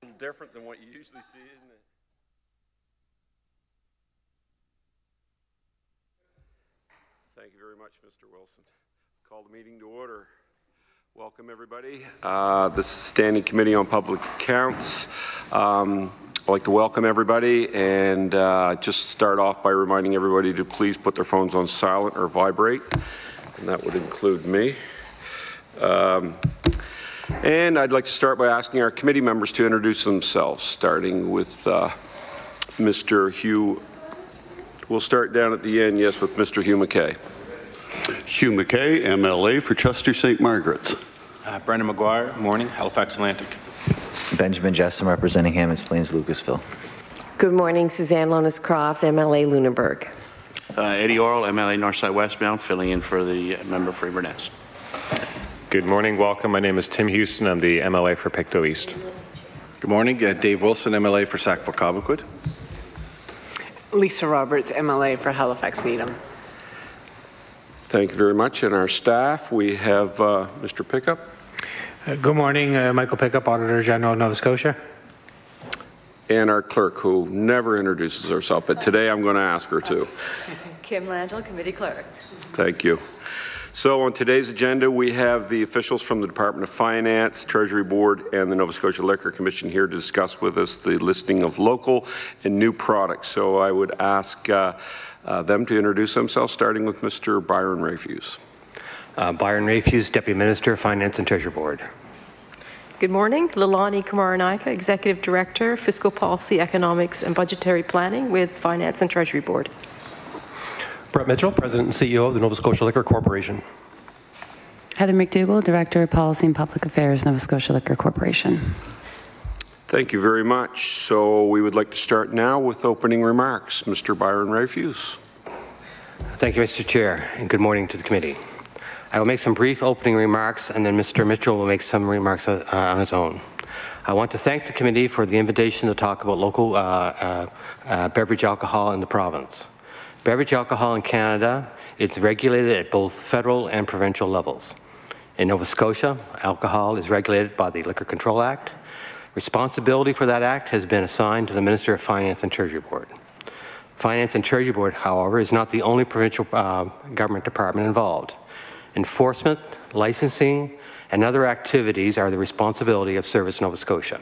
A little different than what you usually see, isn't it? Thank you very much, Mr. Wilson. Call the meeting to order. Welcome, everybody. This is Standing Committee on Public Accounts. I'd like to welcome everybody and just start off by reminding everybody to please put their phones on silent or vibrate, and that would include me. And I'd like to start by asking our committee members to introduce themselves, starting with Mr. Hugh. We'll start down at the end, yes, with Mr. Hugh McKay. Hugh McKay, MLA for Chester St. Margaret's. Brendan McGuire, morning, Halifax Atlantic. Benjamin Jessom, representing Hammonds Plains, Lucasville. Good morning, Suzanne Lonis-Croft, MLA Lunenburg. Eddie Orrell, MLA Northside Westbound, filling in for the member for Inverness. Good morning, welcome. My name is Tim Houston. I'm the MLA for Pictou East. Good morning, Dave Wilson, MLA for Sackville-Cobequid. Lisa Roberts, MLA for Halifax Needham. Thank you very much. And our staff, we have Mr. Pickup. Good morning, Michael Pickup, Auditor General of Nova Scotia. And our clerk, who never introduces herself, but today I'm going to ask her to. Kim Langell, Committee Clerk. Thank you. So on today's agenda, we have the officials from the Department of Finance, Treasury Board, and the Nova Scotia Liquor Commission here to discuss with us the listing of local and new products. So I would ask them to introduce themselves, starting with Mr. Byron Rafuse. Byron Rafuse, Deputy Minister, Finance and Treasury Board. Good morning, Lilani Kumaranayake, Executive Director, Fiscal Policy, Economics and Budgetary Planning with Finance and Treasury Board. Bret Mitchell, President and CEO of the Nova Scotia Liquor Corporation. Heather MacDougall, Director of Policy and Public Affairs, Nova Scotia Liquor Corporation. Thank you very much. So we would like to start now with opening remarks. Mr. Byron Rafuse. Thank you, Mr. Chair, and good morning to the committee. I will make some brief opening remarks, and then Mr. Mitchell will make some remarks on his own. I want to thank the committee for the invitation to talk about local beverage alcohol in the province. Beverage alcohol in Canada is regulated at both federal and provincial levels. In Nova Scotia, alcohol is regulated by the Liquor Control Act. Responsibility for that act has been assigned to the Minister of Finance and Treasury Board. Finance and Treasury Board, however, is not the only provincial government department involved. Enforcement, licensing, and other activities are the responsibility of Service Nova Scotia.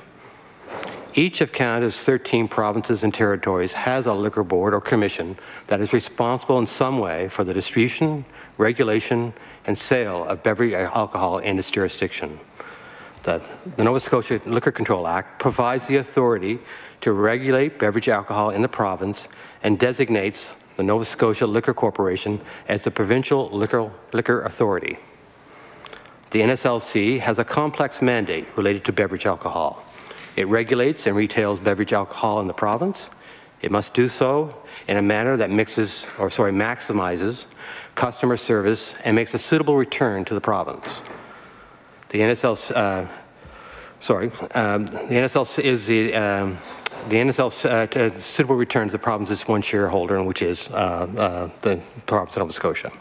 Each of Canada's 13 provinces and territories has a liquor board or commission that is responsible in some way for the distribution, regulation, and sale of beverage alcohol in its jurisdiction. The Nova Scotia Liquor Control Act provides the authority to regulate beverage alcohol in the province and designates the Nova Scotia Liquor Corporation as the provincial liquor authority. The NSLC has a complex mandate related to beverage alcohol. It regulates and retails beverage alcohol in the province. It must do so in a manner that maximizes customer service and makes a suitable return to the province. The NSLC suitable return to the province is one shareholder, and which is the province of Nova Scotia.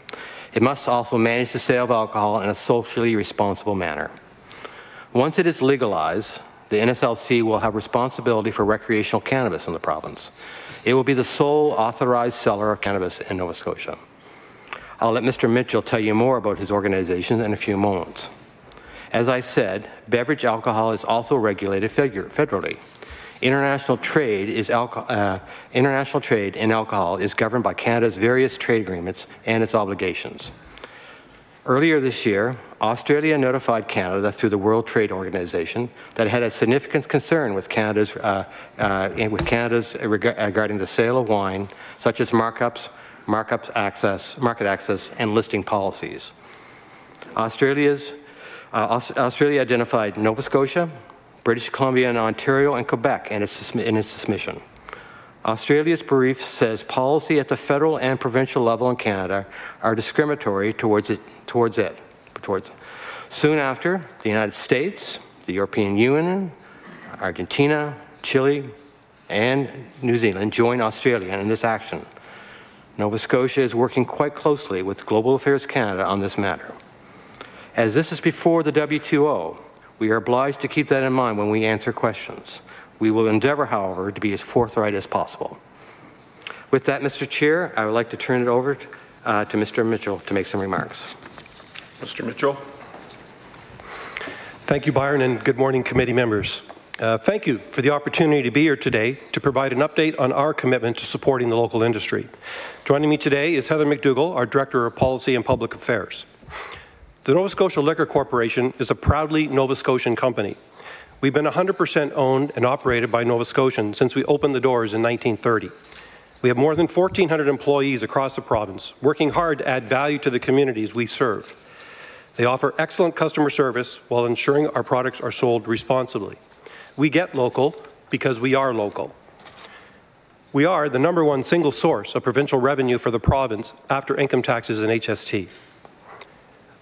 It must also manage the sale of alcohol in a socially responsible manner. Once it is legalized, the NSLC will have responsibility for recreational cannabis in the province. It will be the sole authorized seller of cannabis in Nova Scotia. I'll let Mr. Mitchell tell you more about his organization in a few moments. As I said, beverage alcohol is also regulated federally. International trade in alcohol is governed by Canada's various trade agreements and its obligations. Earlier this year, Australia notified Canada through the World Trade Organization that it had a significant concern with Canada's regarding the sale of wine, such as market access, and listing policies. Australia identified Nova Scotia, British Columbia, and Ontario, and Quebec in its submission. Australia's brief says policy at the federal and provincial level in Canada are discriminatory towards it. Soon after, the United States, the European Union, Argentina, Chile, and New Zealand joined Australia in this action. Nova Scotia is working quite closely with Global Affairs Canada on this matter. As this is before the WTO, We are obliged to keep that in mind when we answer questions. We will endeavour, however, to be as forthright as possible. With that, Mr. Chair, I would like to turn it over to Mr. Mitchell to make some remarks. Mr. Mitchell. Thank you, Byron, and good morning, committee members. Thank you for the opportunity to be here today to provide an update on our commitment to supporting the local industry. Joining me today is Heather MacDougall, our Director of Policy and Public Affairs. The Nova Scotia Liquor Corporation is a proudly Nova Scotian company. We've been 100% owned and operated by Nova Scotians since we opened the doors in 1930. We have more than 1,400 employees across the province, working hard to add value to the communities we serve. They offer excellent customer service while ensuring our products are sold responsibly. We get local because we are local. We are the #1 single source of provincial revenue for the province after income taxes and HST,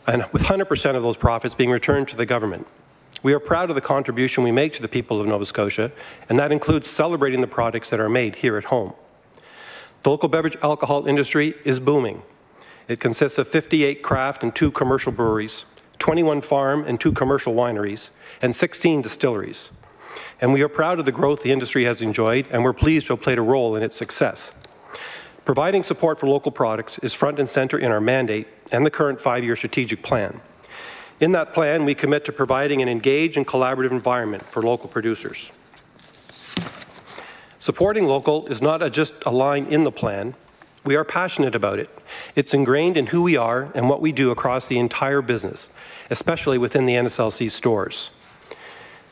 and with 100% of those profits being returned to the government. We are proud of the contribution we make to the people of Nova Scotia, and that includes celebrating the products that are made here at home. The local beverage alcohol industry is booming. It consists of 58 craft and 2 commercial breweries, 21 farm and 2 commercial wineries, and 16 distilleries. And we are proud of the growth the industry has enjoyed, and we're pleased to have played a role in its success. Providing support for local products is front and center in our mandate and the current 5-year strategic plan. In that plan, we commit to providing an engaged and collaborative environment for local producers. Supporting local is not just a line in the plan. We are passionate about it. It's ingrained in who we are and what we do across the entire business, especially within the NSLC stores.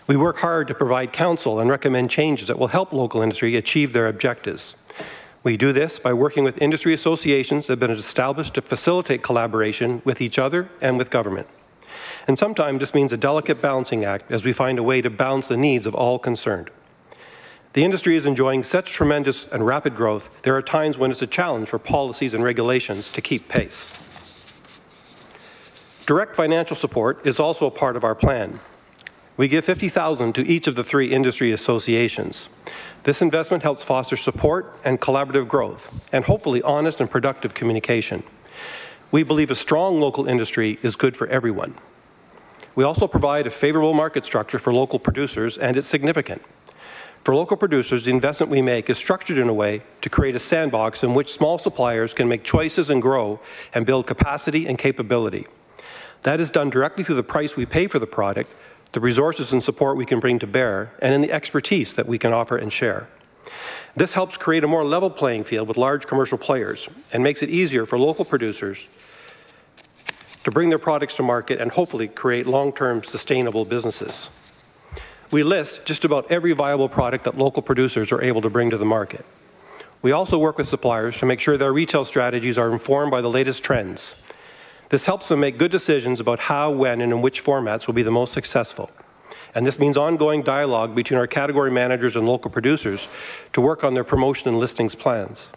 We work hard to provide counsel and recommend changes that will help local industry achieve their objectives. We do this by working with industry associations that have been established to facilitate collaboration with each other and with government. And sometimes this means a delicate balancing act as we find a way to balance the needs of all concerned. The industry is enjoying such tremendous and rapid growth, there are times when it's a challenge for policies and regulations to keep pace. Direct financial support is also a part of our plan. We give $50,000 to each of the 3 industry associations. This investment helps foster support and collaborative growth, and hopefully honest and productive communication. We believe a strong local industry is good for everyone. We also provide a favorable market structure for local producers, and it's significant. For local producers, the investment we make is structured in a way to create a sandbox in which small suppliers can make choices and grow and build capacity and capability. That is done directly through the price we pay for the product, the resources and support we can bring to bear, and in the expertise that we can offer and share. This helps create a more level playing field with large commercial players and makes it easier for local producers to bring their products to market and hopefully create long-term sustainable businesses. We list just about every viable product that local producers are able to bring to the market. We also work with suppliers to make sure their retail strategies are informed by the latest trends. This helps them make good decisions about how, when, and in which formats will be the most successful. And this means ongoing dialogue between our category managers and local producers to work on their promotion and listings plans.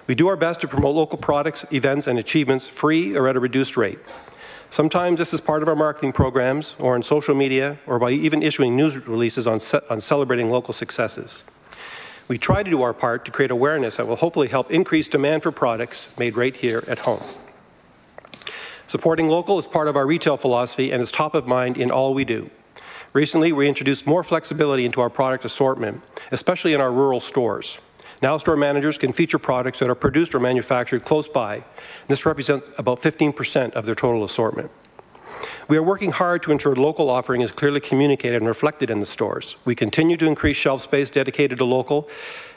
We do our best to promote local products, events, and achievements free or at a reduced rate. Sometimes this is part of our marketing programs or on social media or by even issuing news releases on celebrating local successes. We try to do our part to create awareness that will hopefully help increase demand for products made right here at home. Supporting local is part of our retail philosophy and is top of mind in all we do. Recently, we introduced more flexibility into our product assortment, especially in our rural stores. Now store managers can feature products that are produced or manufactured close by. This represents about 15% of their total assortment. We are working hard to ensure local offering is clearly communicated and reflected in the stores. We continue to increase shelf space dedicated to local,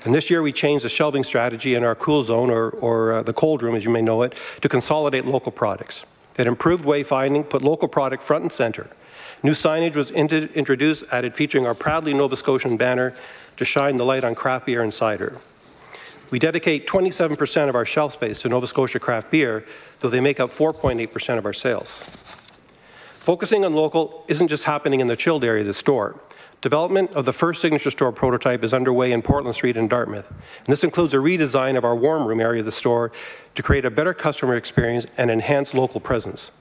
and this year we changed the shelving strategy in our cool zone, or the cold room as you may know it, to consolidate local products. It improved wayfinding, put local product front and center. New signage was introduced, added featuring our proudly Nova Scotian banner to shine the light on craft beer and cider. We dedicate 27% of our shelf space to Nova Scotia craft beer, though they make up 4.8% of our sales. Focusing on local isn't just happening in the chilled area of the store. Development of the first signature store prototype is underway in Portland Street in Dartmouth, and this includes a redesign of our warm room area of the store to create a better customer experience and enhance local presence.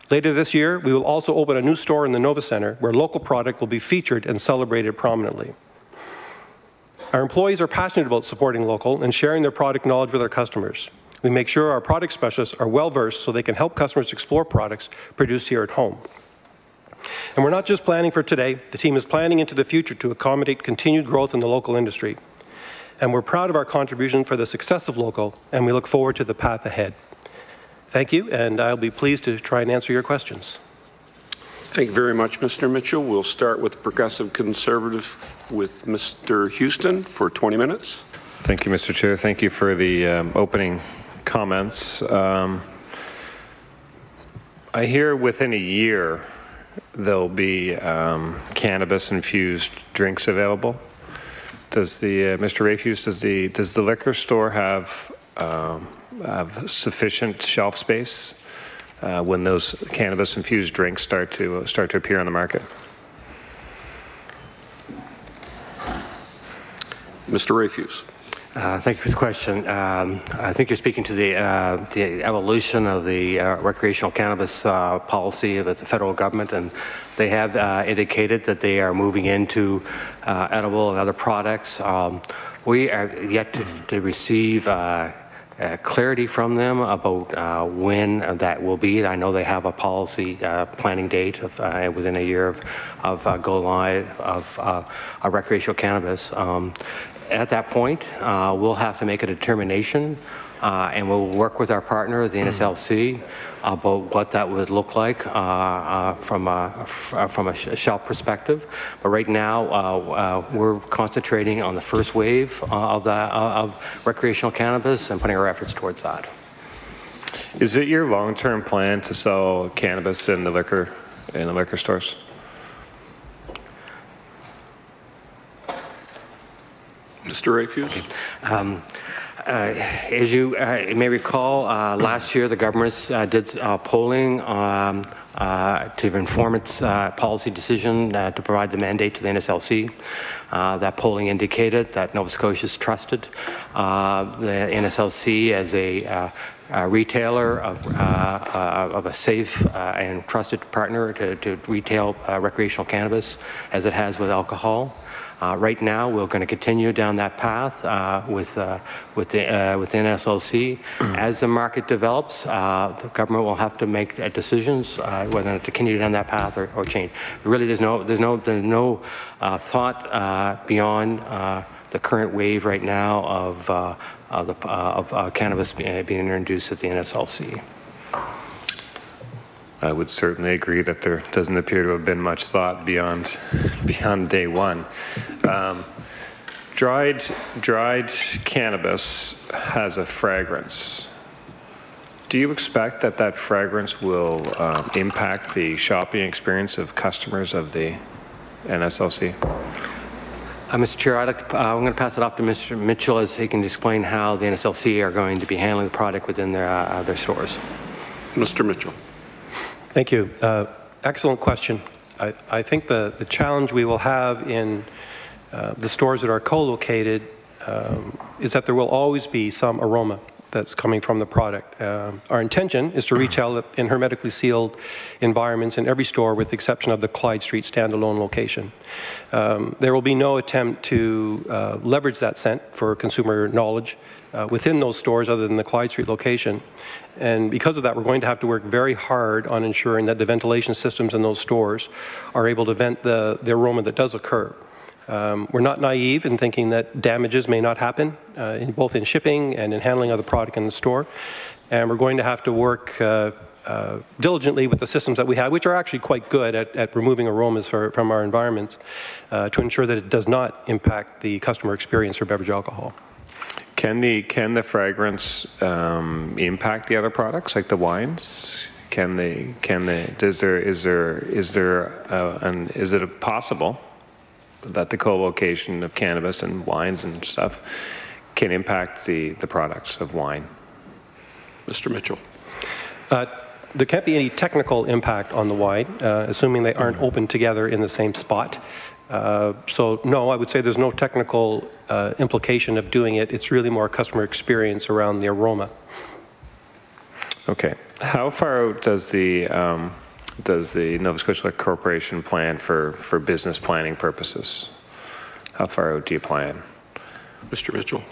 Later this year, we will also open a new store in the Nova Centre where local product will be featured and celebrated prominently. Our employees are passionate about supporting local and sharing their product knowledge with our customers. We make sure our product specialists are well-versed so they can help customers explore products produced here at home. And we're not just planning for today. The team is planning into the future to accommodate continued growth in the local industry. And we're proud of our contribution for the success of local, and we look forward to the path ahead. Thank you, and I'll be pleased to try and answer your questions. Thank you very much, Mr. Mitchell. We'll start with Progressive Conservative with Mr. Houston for 20 minutes. Thank you, Mr. Chair. Thank you for the opening comments. I hear within a year there'll be cannabis-infused drinks available. Does the Mr. Rafuse, does the liquor store have sufficient shelf space when those cannabis-infused drinks start to appear on the market? Mr. Rafuse. Thank you for the question. I think you're speaking to the evolution of the recreational cannabis policy of the federal government, and they have indicated that they are moving into edible and other products. We are yet to receive clarity from them about when that will be. I know they have a policy planning date of within a year of go live of recreational cannabis. At that point, we'll have to make a determination, and we'll work with our partner, the NSLC, about what that would look like from a shelf perspective. But right now, we're concentrating on the first wave of recreational cannabis and putting our efforts towards that. Is it your long-term plan to sell cannabis in the liquor stores? Mr. Rafuse. As you may recall, last year the government did polling to inform its policy decision to provide the mandate to the NSLC. That polling indicated that Nova Scotia is trusted the NSLC as a retailer of a safe and trusted partner to retail recreational cannabis, as it has with alcohol. Right now, we're going to continue down that path with the NSLC. As the market develops, the government will have to make decisions whether to continue down that path or change. Really, there's no thought beyond the current wave right now of cannabis being introduced at the NSLC. I would certainly agree that there doesn't appear to have been much thought beyond day one. Dried cannabis has a fragrance. Do you expect that fragrance will impact the shopping experience of customers of the NSLC? Mr. Chair, I'm going to pass it off to Mr. Mitchell as he can explain how the NSLC are going to be handling the product within their stores. Mr. Mitchell. Thank you. Excellent question. I think the challenge we will have in the stores that are co-located is that there will always be some aroma that's coming from the product. Our intention is to retail it in hermetically sealed environments in every store with the exception of the Clyde Street standalone location. There will be no attempt to leverage that scent for consumer knowledge within those stores other than the Clyde Street location. And because of that, we're going to have to work very hard on ensuring that the ventilation systems in those stores are able to vent the aroma that does occur. We're not naive in thinking that damages may not happen, both in shipping and in handling of the product in the store. And we're going to have to work diligently with the systems that we have, which are actually quite good at removing aromas from our environments, to ensure that it does not impact the customer experience for beverage alcohol. Can the fragrance impact the other products like the wines? Is it possible that the co-location of cannabis and wines and stuff can impact the products of wine? Mr. Mitchell. There can't be any technical impact on the wine, assuming they aren't open together in the same spot. So no, I would say there's no technical implication of doing it. It's really more customer experience around the aroma. Okay. How far out does the Nova Scotia Liquor Corporation plan for business planning purposes? How far out do you plan? Mr. Mitchell.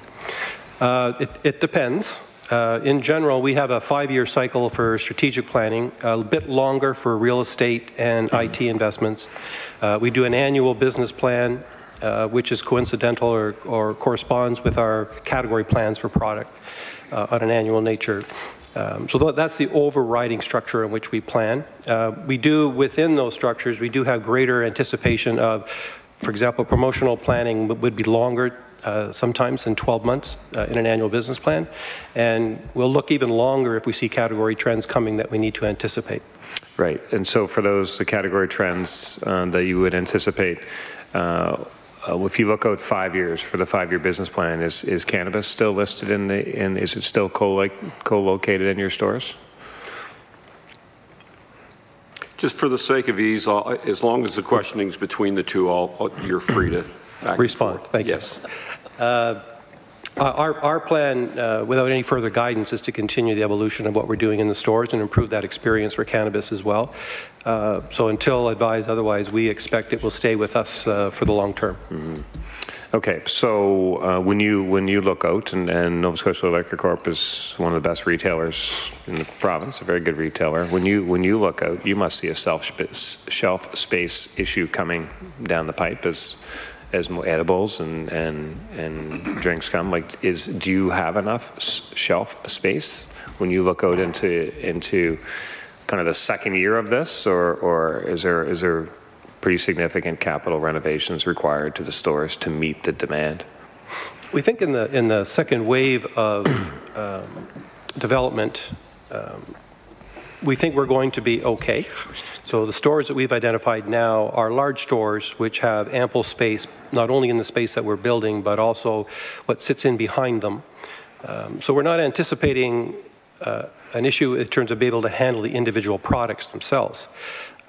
It depends. In general, we have a 5-year cycle for strategic planning, a bit longer for real estate and IT investments. We do an annual business plan, which is coincidental or corresponds with our category plans for product on an annual nature. So that's the overriding structure in which we plan. We do, within those structures, we do have greater anticipation of, for example, promotional planning would be longer sometimes in 12 months in an annual business plan, and we'll look even longer if we see category trends coming that we need to anticipate. Right, and so for the category trends that you would anticipate, if you look out 5 years for the 5-year business plan, is cannabis still listed is it still co-located in your stores? Just for the sake of ease, as long as the questioning is between the two, you're free to respond. Thank you. Yes. Our plan, without any further guidance, is to continue the evolution of what we're doing in the stores and improve that experience for cannabis as well. So until advised otherwise, we expect it will stay with us for the long term. Mm-hmm. Okay, so when you look out, and Nova Scotia Liquor Corp is one of the best retailers in the province, a very good retailer. When you look out, you must see a shelf space issue coming down the pipe as more edibles and drinks come. Like, do you have enough shelf space when you look out into kind of the second year of this, or is there pretty significant capital renovations required to the stores to meet the demand? We think in the second wave of development, we think we're going to be okay. So the stores that we've identified now are large stores which have ample space, not only in the space that we're building, but also what sits in behind them. So we're not anticipating an issue in terms of being able to handle the individual products themselves.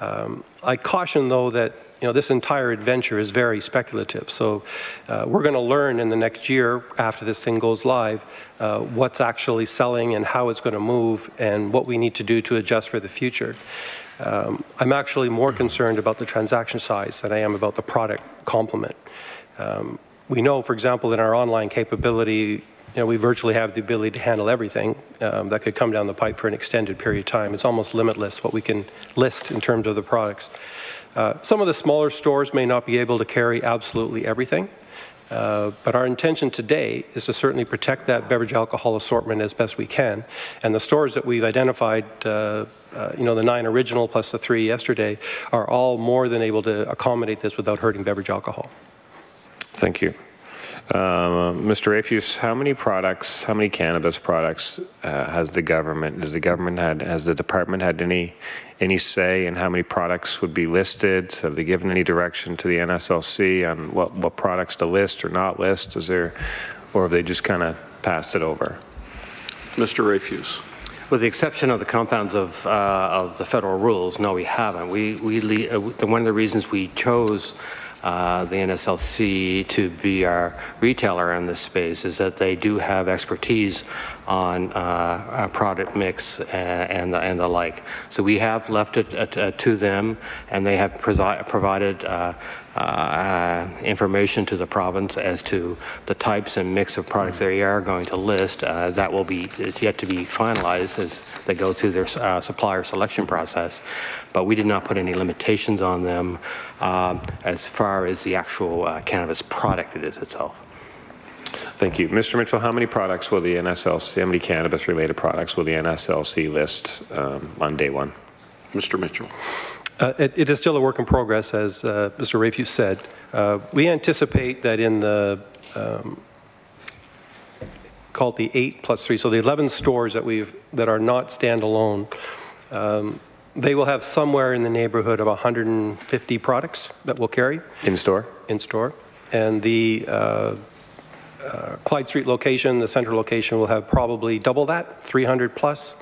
I caution, though, that this entire adventure is very speculative. So we're going to learn in the next year, after this thing goes live, what's actually selling and how it's going to move and what we need to do to adjust for the future. I'm actually more concerned about the transaction size than I am about the product complement. We know, for example, in our online capability, we virtually have the ability to handle everything that could come down the pipe for an extended period of time. It's almost limitless what we can list in terms of the products. Some of the smaller stores may not be able to carry absolutely everything, but our intention today is to certainly protect that beverage alcohol assortment as best we can. And the stores that we've identified, the 9 original plus the 3 yesterday, are all more than able to accommodate this without hurting beverage alcohol. Thank you. Mr. Rafuse, how many cannabis products has the department had any say in how many products would be listed? Have they given any direction to the NSLC on what products to list or not list? Or have they just kind of passed it over? Mr. Rafuse. With the exception of the compounds of the federal rules, no, we haven't. One of the reasons we chose the NSLC to be our retailer in this space is that they do have expertise on product mix and the like. So we have left it to them, and they have provided information to the province as to the types and mix of products they are going to list. That will be yet to be finalized as they go through their supplier selection process. But we did not put any limitations on them as far as the actual cannabis product it is itself. Thank you. Mr. Mitchell, how many products will the NSLC, how many cannabis-related products will the NSLC list on day one? Mr. Mitchell. It is still a work in progress, as Mr. Rafuse said. We anticipate that in the called the 8+3, so the 11 stores that are not standalone, they will have somewhere in the neighborhood of 150 products that we'll carry. In store? In store. And the Clyde Street location, the center location, will have probably double that, 300 plus.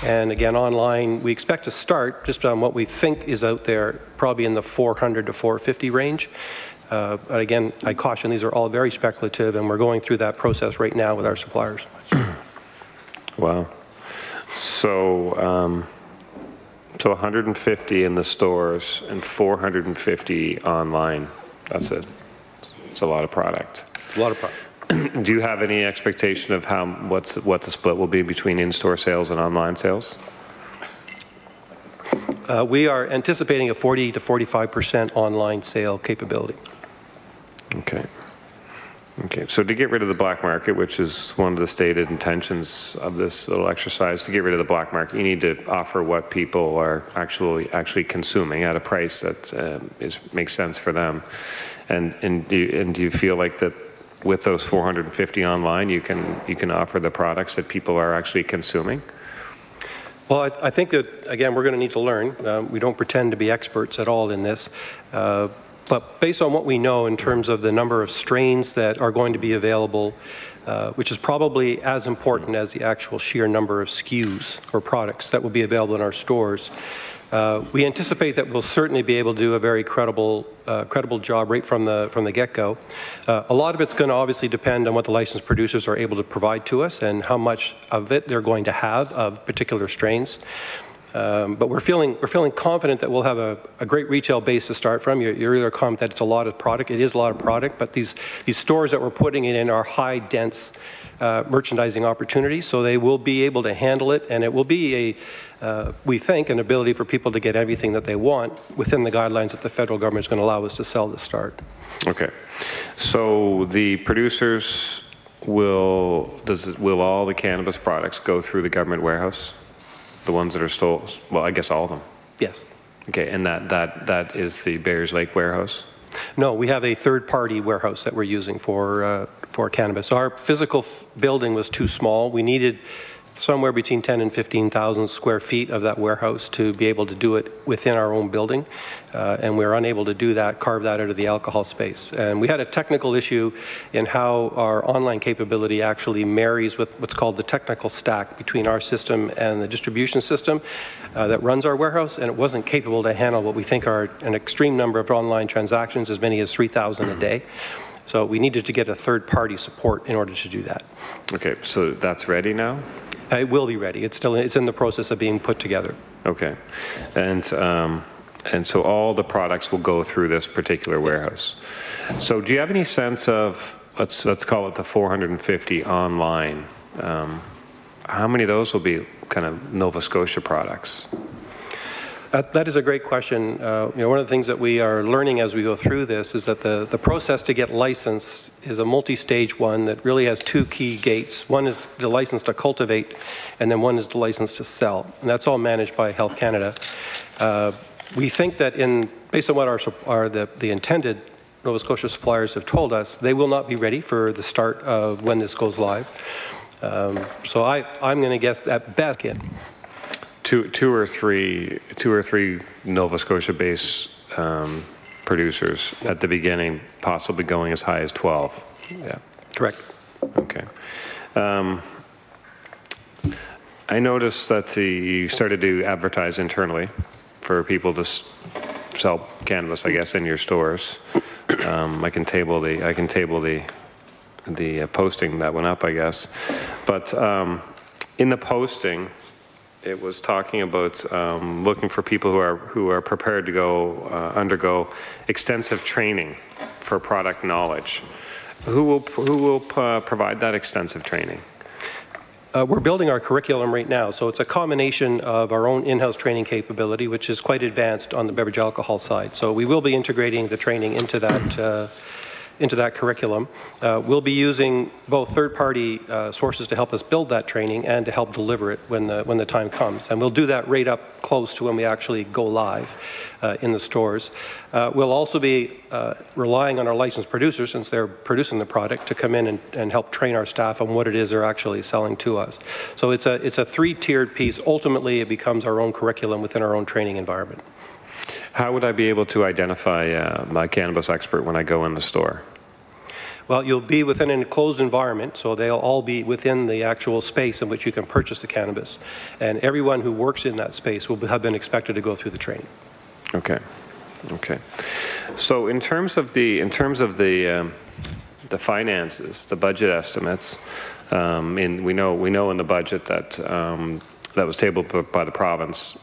And again, online, we expect to start just on what we think is out there, probably in the 400 to 450 range. But again, I caution these are all very speculative, and we're going through that process right now with our suppliers. Wow. So 150 in the stores and 450 online. That's it. It's a lot of product. A lot of product. Do you have any expectation of what the split will be between in-store sales and online sales? We are anticipating a 40 to 45% online sale capability. Okay. Okay, so to get rid of the black market, which is one of the stated intentions of this little exercise, to get rid of the black market, you need to offer what people are actually consuming at a price that makes sense for them. And do you feel like that with those 450 online, you can offer the products that people are actually consuming? Well, I think that, again, we're going to need to learn. We don't pretend to be experts at all in this. But based on what we know in terms of the number of strains that are going to be available, which is probably as important as the actual sheer number of SKUs or products that will be available in our stores, we anticipate that we'll certainly be able to do a very credible job right from the get-go. A lot of it's going to obviously depend on what the licensed producers are able to provide to us and how much of it they're going to have of particular strains. But we're feeling confident that we'll have a great retail base to start from. Your earlier comment that it's a lot of product. It is a lot of product, but these stores that we're putting it in are high dense merchandising opportunities, so they will be able to handle it, and it will be we think, an ability for people to get everything that they want within the guidelines that the federal government is going to allow us to sell to start. Okay. So the producers will all the cannabis products go through the government warehouse? The ones that are sold, well, I guess all of them. Yes. Okay, and that is the Bears Lake warehouse? No, we have a third-party warehouse that we're using for cannabis. Our physical building was too small. We needed somewhere between 10 and 15,000 square feet of that warehouse to be able to do it within our own building, and we were unable to do that, carve that out of the alcohol space. And we had a technical issue in how our online capability actually marries with what's called the technical stack between our system and the distribution system that runs our warehouse, and it wasn't capable to handle what we think are an extreme number of online transactions, as many as 3,000 a day. So we needed to get a third-party support in order to do that. Okay, so that's ready now? It will be ready. It's in the process of being put together. Okay, and so all the products will go through this particular warehouse. Yes. So do you have any sense of, let's call it the 450 online? How many of those will be kind of Nova Scotia products? That is a great question. One of the things that we are learning as we go through this is that the process to get licensed is a multi-stage one that really has two key gates. One is the license to cultivate, and then one is the license to sell. And that's all managed by Health Canada. We think that based on what the intended Nova Scotia suppliers have told us, they will not be ready for the start of when this goes live. So I'm going to guess at best, Two or three Nova Scotia-based producers at the beginning, possibly going as high as 12. Yeah. Correct. Okay. I noticed that you started to advertise internally for people to sell cannabis, I guess, in your stores. I can table the posting that went up, I guess. But in the posting, it was talking about looking for people who are prepared to undergo extensive training for product knowledge. Who will provide that extensive training? We're building our curriculum right now, so it's a combination of our own in-house training capability, which is quite advanced on the beverage alcohol side. So we will be integrating the training into that curriculum. We'll be using both third-party sources to help us build that training and to help deliver it when the time comes. And we'll do that right up close to when we actually go live in the stores. We'll also be relying on our licensed producers, since they're producing the product, to come in and help train our staff on what it is they're actually selling to us. So it's a three-tiered piece. Ultimately, it becomes our own curriculum within our own training environment. How would I be able to identify my cannabis expert when I go in the store? Well, you'll be within an enclosed environment, so they'll all be within the actual space in which you can purchase the cannabis. And everyone who works in that space will have been expected to go through the training. Okay. Okay. So in terms of the finances, the budget estimates, we know in the budget that that was tabled by the province,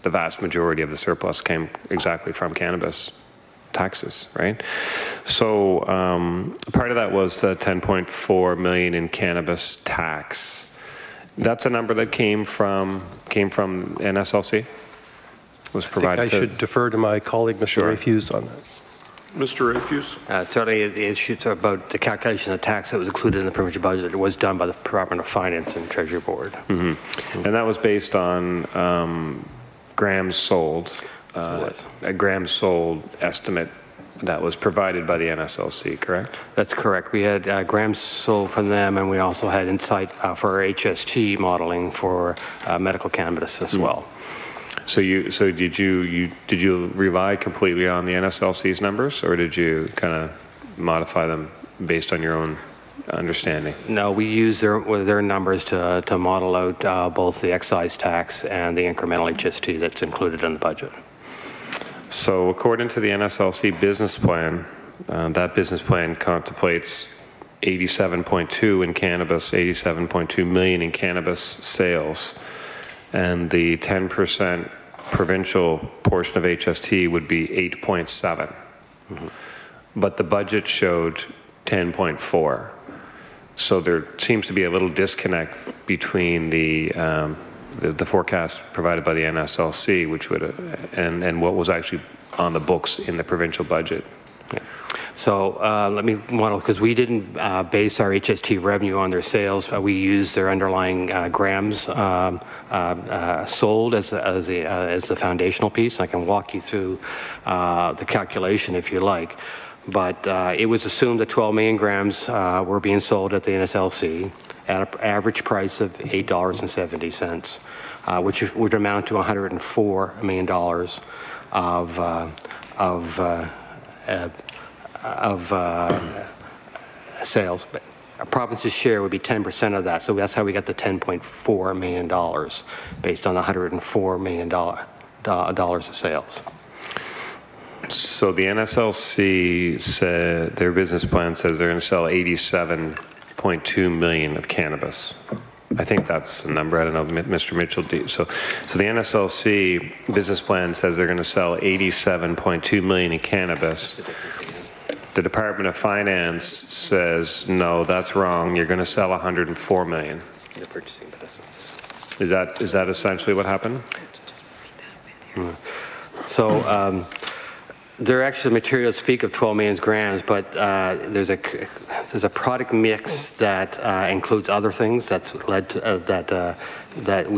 the vast majority of the surplus came exactly from cannabis taxes, right? So part of that was the $10.4 million in cannabis tax. That's a number that came from NSLC? Was provided. I think I should defer to my colleague, Mr. Rafuse, on that. Mr. Rafuse? Certainly, the issues about the calculation of tax that was included in the provincial budget, it was done by the Department of Finance and Treasury Board. Mm-hmm. And that was based on grams sold, a grams sold estimate that was provided by the NSLC, correct? That's correct. We had grams sold from them, and we also had insight for our HST modeling for medical cannabis as well. So did you rely completely on the NSLC's numbers, or did you kind of modify them based on your own understanding? No, we use their numbers to model out both the excise tax and the incremental HST that's included in the budget. So according to the NSLC business plan, that business plan contemplates 87.2 in cannabis, 87.2 million in cannabis sales, and the 10% provincial portion of HST would be 8.7. Mm-hmm. But the budget showed 10.4. So there seems to be a little disconnect between the forecast provided by the NSLC, which would and what was actually on the books in the provincial budget. Yeah. So let me model, because we didn't base our HST revenue on their sales. We used their underlying grams sold as the foundational piece. I can walk you through the calculation if you like. But it was assumed that 12 million grams were being sold at the NSLC at an average price of $8.70, which would amount to $104 million of sales. But a province's share would be 10% of that, so that's how we got the $10.4 million based on $104 million of sales. So the NSLC said their business plan says they're going to sell 87.2 million of cannabis. I think that's the number. I don't know, Mr. Mitchell. So the NSLC business plan says they're going to sell 87.2 million in cannabis. The Department of Finance says, no, that's wrong. You're going to sell 104 million. Is that essentially what happened? So there are actually materials speak of 12 million grams, but there's a product mix that includes other things that's led to, that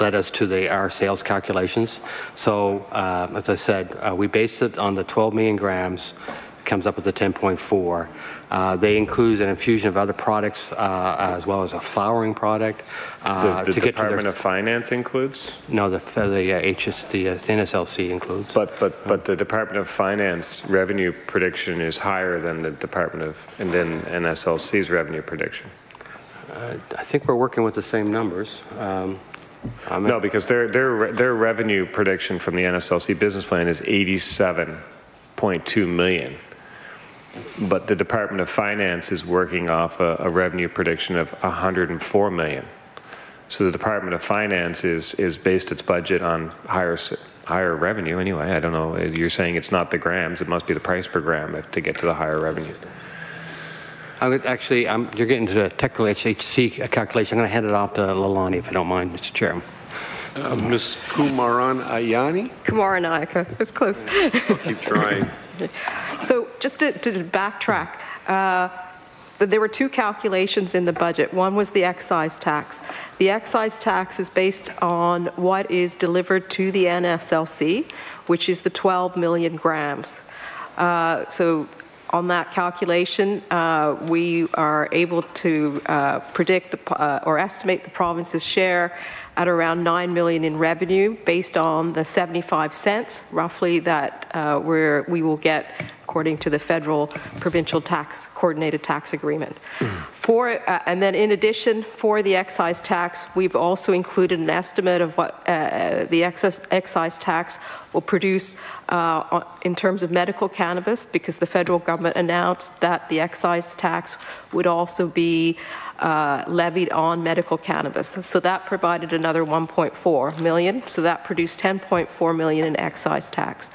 led us to our sales calculations. So as I said, we based it on the 12 million grams. Comes up with the 10.4. They include an infusion of other products as well as a flowering product. The Department of Finance includes? No, the NSLC includes. But the Department of Finance revenue prediction is higher than the Department of and then NSLC's revenue prediction. I think we're working with the same numbers. No, because their revenue prediction from the NSLC business plan is 87.2 million. But the Department of Finance is working off a revenue prediction of 104 million. So the Department of Finance is based its budget on higher revenue anyway. I don't know. You're saying it's not the grams. It must be the price per gram to get to the higher revenue. I would actually, you're getting to the technical HHC calculation. I'm going to hand it off to Lilani, if you don't mind, Mr. Chairman. Ms. Kumaranayake? Kumaranayake. It's close. I'll keep trying. So just to backtrack, there were two calculations in the budget. One was the excise tax. The excise tax is based on what is delivered to the NSLC, which is the 12 million grams. So on that calculation, we are able to predict or estimate the province's share at around 9 million in revenue based on the 75 cents roughly that we will get according to the federal provincial tax coordinated tax agreement. And then in addition, for the excise tax, we've also included an estimate of what the excise tax will produce in terms of medical cannabis, because the federal government announced that the excise tax would also be levied on medical cannabis. So that provided another 1.4 million. So that produced 10.4 million in excise tax.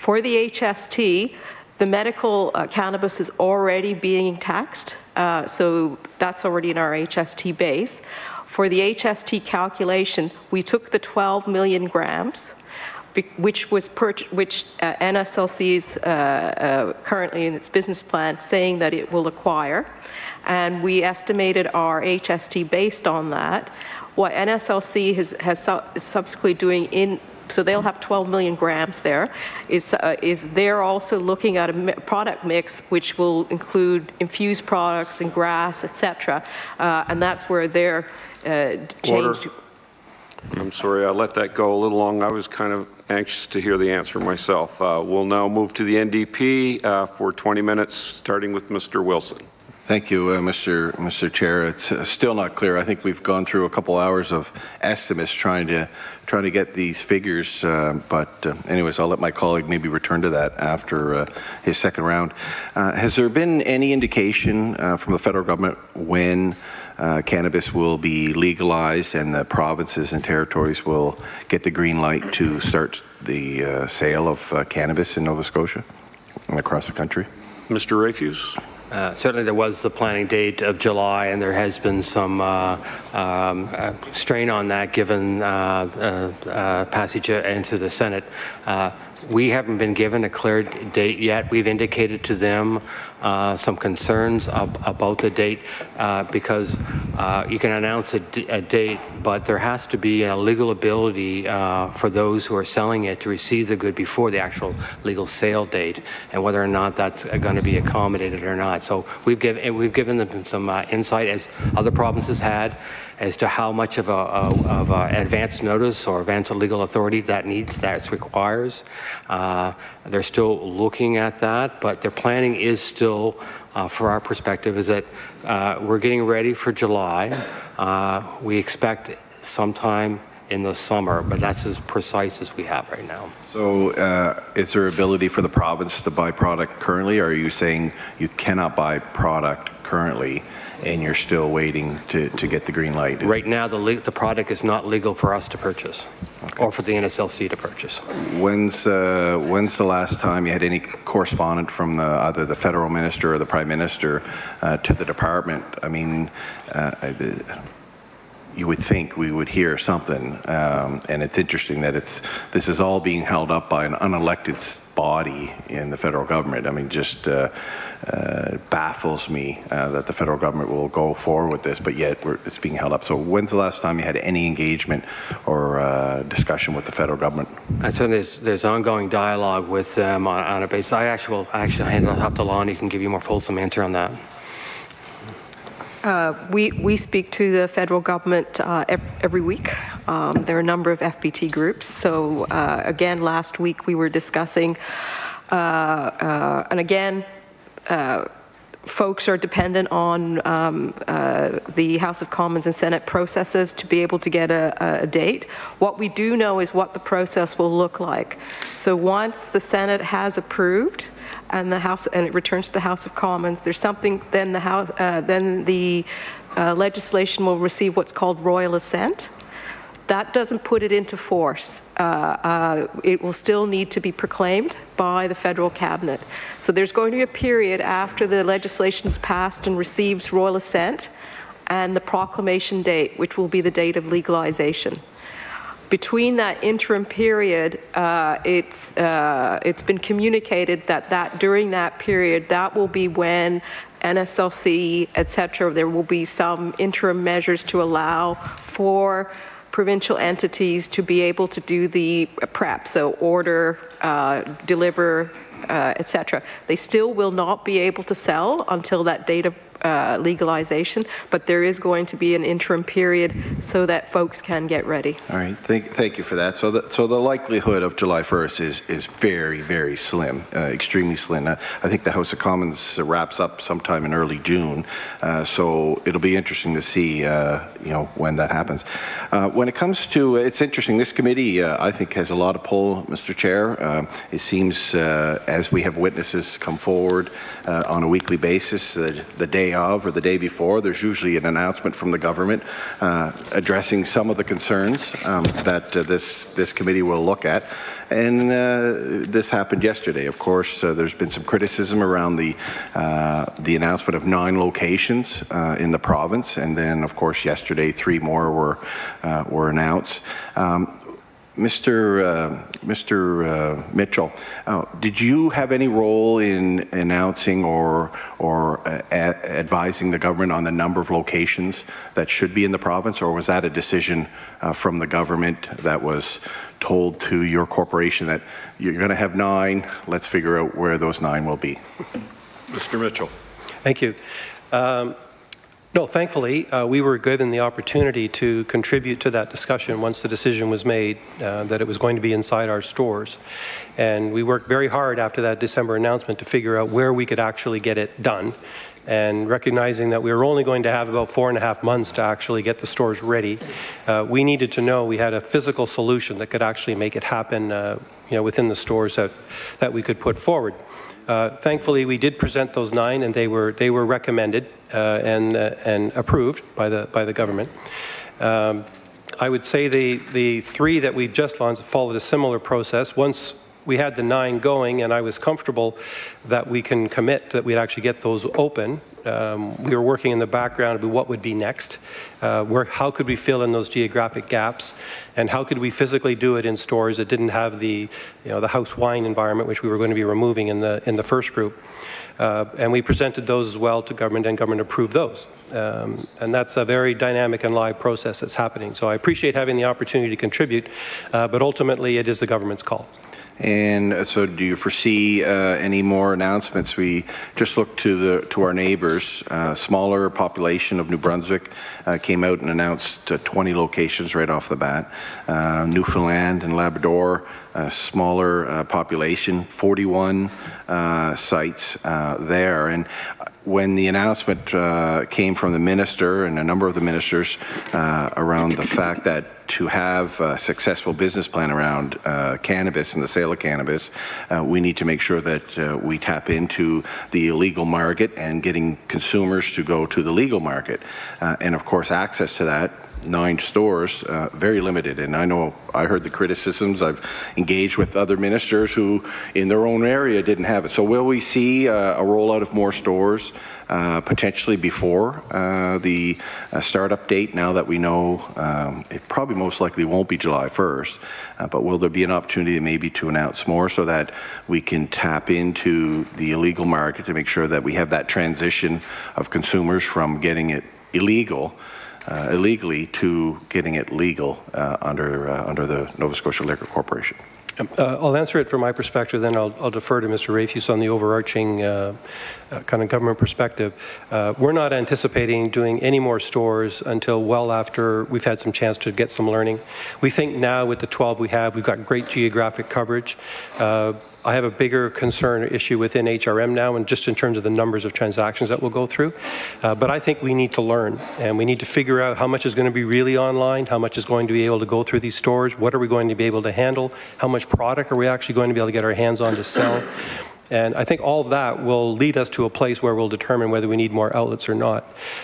For the HST, the medical cannabis is already being taxed, so that's already in our HST base. For the HST calculation, we took the 12 million grams, which NSLC is currently in its business plan saying that it will acquire, and we estimated our HST based on that. What NSLC is subsequently doing so they'll have 12 million grams there, is they're also looking at a product mix which will include infused products and grass, etc., and that's where they're changed. I'm sorry, I let that go a little long. I was kind of anxious to hear the answer myself. We'll now move to the NDP for 20 minutes, starting with Mr. Wilson. Thank you, Mr. Chair. It's still not clear. I think we've gone through a couple hours of estimates trying to get these figures, but anyways, I'll let my colleague maybe return to that after his second round. Has there been any indication from the federal government when cannabis will be legalized and the provinces and territories will get the green light to start the sale of cannabis in Nova Scotia and across the country? Mr. Rafuse? Certainly there was the planning date of July, and there has been some strain on that given passage into the Senate. We haven't been given a clear date yet. We've indicated to them some concerns about the date because you can announce a date, but there has to be a legal ability for those who are selling it to receive the good before the actual legal sale date, and whether or not that's going to be accommodated or not. So we've given them some insight, as other provinces had, as to how much of a advance notice or advance legal authority that requires. They're still looking at that, but their planning is still, for our perspective, is that we're getting ready for July. We expect sometime in the summer, but that's as precise as we have right now. So is there ability for the province to buy product currently, or are you saying you cannot buy product currently and you're still waiting to get the green light? Right now, the product is not legal for us to purchase, okay, or for the NSLC to purchase. When's the last time you had any correspondence from either the federal minister or the prime minister to the department? I mean, you would think we would hear something, and it's interesting that this is all being held up by an unelected body in the federal government. I mean, just baffles me that the federal government will go forward with this, but yet it's being held up. So when's the last time you had any engagement or discussion with the federal government? So there's ongoing dialogue with them on a basis. I will hand it off to Lilani, who can give you a more fulsome answer on that. We speak to the federal government every week. There are a number of FBT groups. So again, last week we were discussing, and again, folks are dependent on the House of Commons and Senate processes to be able to get a date. What we do know is what the process will look like. So once the Senate has approved and it returns to the House of Commons, there's something, then the legislation will receive what's called royal assent. That doesn't put it into force. It will still need to be proclaimed by the federal cabinet. So there's going to be a period after the legislation is passed and receives royal assent and the proclamation date, which will be the date of legalization. Between that interim period, it's been communicated that during that period, that will be when NSLC, et cetera, there will be some interim measures to allow for provincial entities to be able to do the prep, so order, deliver, et cetera. They still will not be able to sell until that date of legalization, but there is going to be an interim period so that folks can get ready. All right, thank you for that. So the likelihood of July 1st is very, very slim, extremely slim. I think the House of Commons wraps up sometime in early June, so it'll be interesting to see, when that happens. When it comes to, it's interesting. This committee, I think, has a lot of pull, Mr. Chair. It seems, as we have witnesses come forward on a weekly basis, the day day of or the day before, there's usually an announcement from the government addressing some of the concerns that this committee will look at. And this happened yesterday. Of course, there's been some criticism around the announcement of 9 locations in the province, and then, of course, yesterday 3 more were announced. Mr. Mitchell, did you have any role in announcing or advising the government on the number of locations that should be in the province, or was that a decision from the government that was told to your corporation that you're going to have 9, let's figure out where those 9 will be? Mr. Mitchell. Thank you. No, thankfully, we were given the opportunity to contribute to that discussion once the decision was made that it was going to be inside our stores. And we worked very hard after that December announcement to figure out where we could actually get it done. And recognizing that we were only going to have about 4.5 months to actually get the stores ready, we needed to know we had a physical solution that could actually make it happen within the stores that we could put forward. Thankfully, we did present those 9, and they were recommended and approved by the government. I would say the 3 that we've just launched followed a similar process. Once we had the 9 going, and I was comfortable that we can commit that we'd actually get those open, we were working in the background about what would be next, how could we fill in those geographic gaps, and how could we physically do it in stores that didn't have the house wine environment, which we were going to be removing in the first group. And we presented those as well to government, and government approved those. And that's a very dynamic and live process that's happening. So I appreciate having the opportunity to contribute, but ultimately it is the government's call. And so do you foresee any more announcements? We just looked to our neighbors. Smaller population of New Brunswick came out and announced 20 locations right off the bat. Newfoundland and Labrador, smaller population, 41 sites there. And when the announcement came from the minister and a number of the ministers around the fact that to have a successful business plan around cannabis and the sale of cannabis, we need to make sure that we tap into the illegal market and getting consumers to go to the legal market. And of course, access to that, 9 stores, very limited. And I know I heard the criticisms. I've engaged with other ministers who in their own area didn't have it. So will we see a rollout of more stores potentially before the startup date, now that we know it probably most likely won't be July 1st, but will there be an opportunity maybe to announce more so that we can tap into the illegal market to make sure that we have that transition of consumers from getting it illegally to getting it legal under the Nova Scotia Liquor Corporation? I'll answer it from my perspective, then I'll defer to Mr. Rafuse on the overarching kind of government perspective. We're not anticipating doing any more stores until well after we've had some chance to get some learning. We think now with the 12 we have, we've got great geographic coverage. I have a bigger concern or issue within HRM now, and just in terms of the numbers of transactions that we'll go through. But I think we need to learn, and we need to figure out how much is going to be really online, how much is going to be able to go through these stores, what are we going to be able to handle, how much product are we actually going to be able to get our hands on to sell. And I think all of that will lead us to a place where we'll determine whether we need more outlets or not.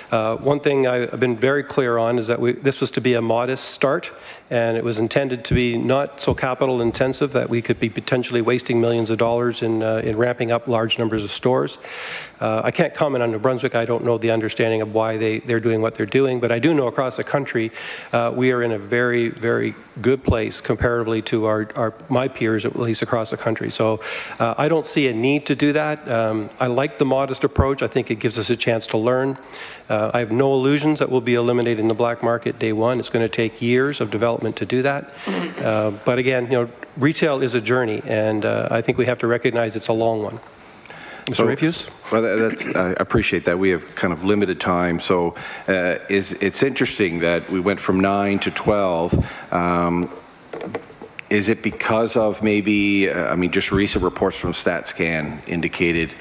One thing I've been very clear on is that this was to be a modest start, and it was intended to be not so capital intensive that we could be potentially wasting millions of dollars in ramping up large numbers of stores. I can't comment on New Brunswick. I don't know the understanding of why they're doing what they're doing, but I do know across the country we are in a very, very good place comparatively to my peers, at least across the country. So I don't see a need to do that. I like the modest approach. I think it gives us a chance to learn. I have no illusions that we'll be eliminating the black market day one. It's going to take years of development to do that. But again, retail is a journey, and I think we have to recognize it's a long one. Mr. Rafuse? Well, I appreciate that. We have kind of limited time. So it's interesting that we went from 9 to 12. Is it because of maybe, I mean, just recent reports from StatsCan indicated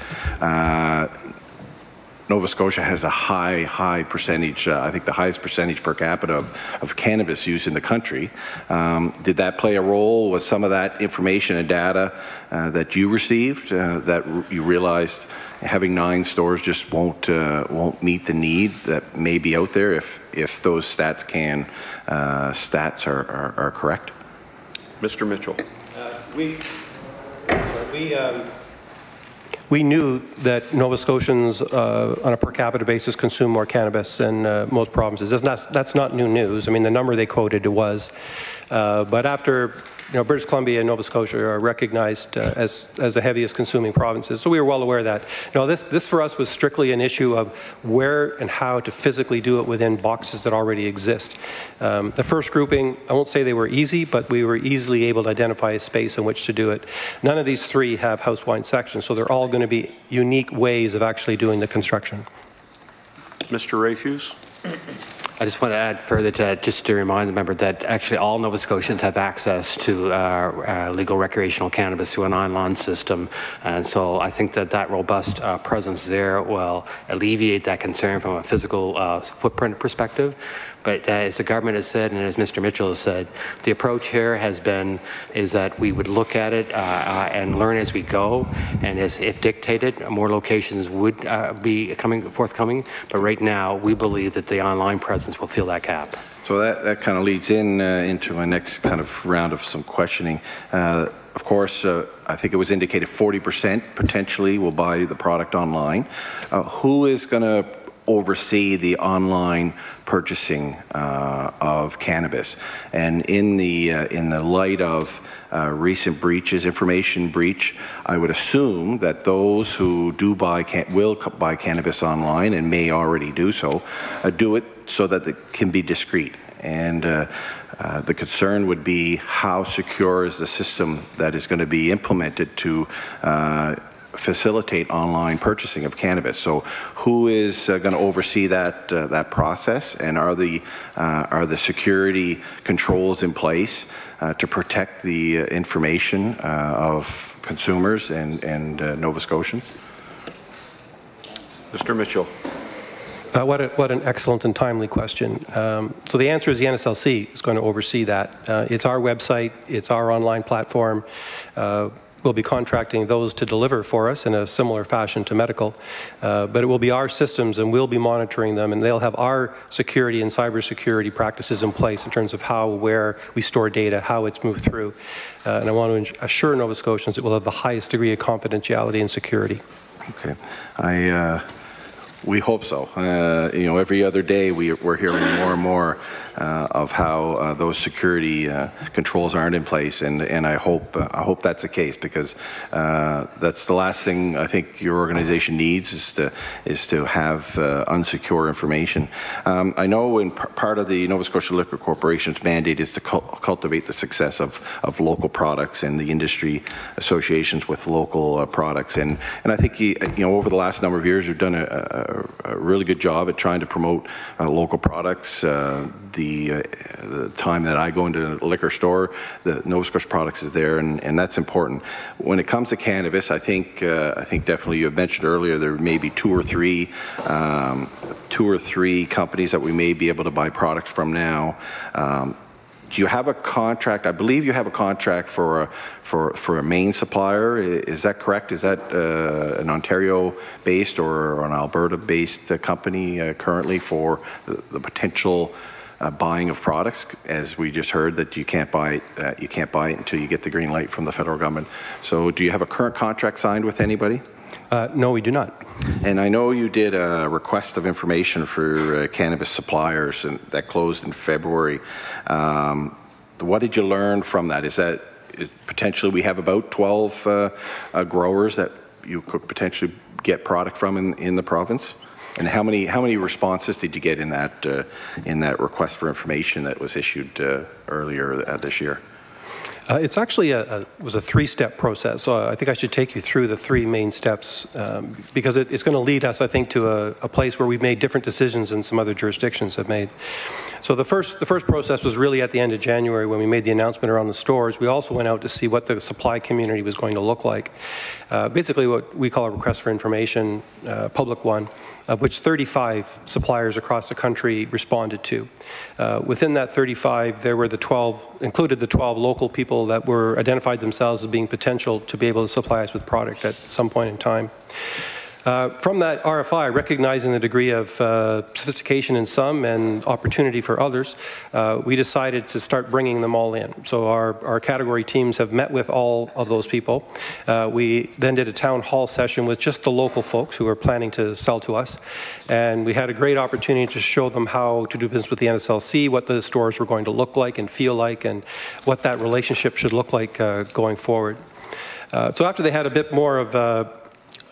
Nova Scotia has a high percentage, I think the highest percentage per capita of cannabis use in the country. Did that play a role? Was some of that information and data that you received that you realized having 9 stores just won't meet the need that may be out there if those stats are correct? Mr. Mitchell. We knew that Nova Scotians on a per capita basis consume more cannabis than most provinces. That's not new news. I mean, the number they quoted was. But after British Columbia and Nova Scotia are recognized as the heaviest consuming provinces, so we were well aware of that. This for us was strictly an issue of where and how to physically do it within boxes that already exist. The first grouping, I won't say they were easy, but we were easily able to identify a space in which to do it. None of these 3 have house wine sections, so they're all going to be unique ways of actually doing the construction. Mr. Rafuse. I just want to add further just to remind the member that actually all Nova Scotians have access to legal recreational cannabis through an online system, and so I think that robust presence there will alleviate that concern from a physical footprint perspective. But as the government has said, and as Mr. Mitchell has said, the approach here is that we would look at it and learn as we go, and if dictated, more locations would be forthcoming. But right now, we believe that the online presence will fill that gap. So that kind of leads into my next kind of round of some questioning. Of course, I think it was indicated 40% potentially will buy the product online. Who is going to oversee the online purchasing of cannabis? And in the light of recent breaches, information breach, I would assume that those who do will buy cannabis online and may already do so, do it so that it can be discreet. And the concern would be how secure is the system that is going to be implemented to facilitate online purchasing of cannabis. So who is going to oversee that process, and are the security controls in place to protect the information of consumers and Nova Scotians? Mr. Mitchell. What an excellent and timely question. So the answer is the NSLC is going to oversee that. It's our website, it's our online platform. We'll be contracting those to deliver for us in a similar fashion to medical, but it will be our systems, and we'll be monitoring them, and they'll have our security and cybersecurity practices in place in terms of how, where we store data, how it's moved through. And I want to assure Nova Scotians it will have the highest degree of confidentiality and security. Okay. We hope so. Every other day we're hearing more and more of how those security controls aren't in place, and I hope that's the case, because that's the last thing I think your organization needs is to have unsecure information. I know in part of the Nova Scotia Liquor Corporation's mandate is to cultivate the success of local products and the industry associations with local products, and I think over the last number of years we've done a really good job at trying to promote local products. The time that I go into a liquor store, the Nova Scotia products is there, and that's important. When it comes to cannabis, I think definitely, you had mentioned earlier, there may be two or three companies that we may be able to buy products from now. Do you have a contract? I believe you have a contract for a main supplier. Is that correct? Is that an Ontario-based or an Alberta-based company currently for the potential buying of products? As we just heard, that you can't buy it until you get the green light from the federal government. So, do you have a current contract signed with anybody? No, we do not. And I know you did a request of information for cannabis suppliers, and that closed in February. What did you learn from that? Is that potentially we have about 12 growers that you could potentially get product from in the province? And how many responses did you get in that request for information that was issued earlier this year? It's actually was a three-step process. So I think I should take you through the three main steps because it's going to lead us, I think, to a place where we've made different decisions than some other jurisdictions have made. So the first process was really at the end of January when we made the announcement around the stores. We also went out to see what the supply community was going to look like. Basically what we call a request for information, public one. of which 35 suppliers across the country responded to. Within that 35, there were included the 12 local people that were identified themselves as being potential to be able to supply us with product at some point in time. From that RFI, recognizing the degree of sophistication in some and opportunity for others, we decided to start bringing them all in. So our category teams have met with all of those people. We then did a town hall session with just the local folks who are planning to sell to us. And we had a great opportunity to show them how to do business with the NSLC, what the stores were going to look like and feel like, and what that relationship should look like going forward. So after they had a bit more of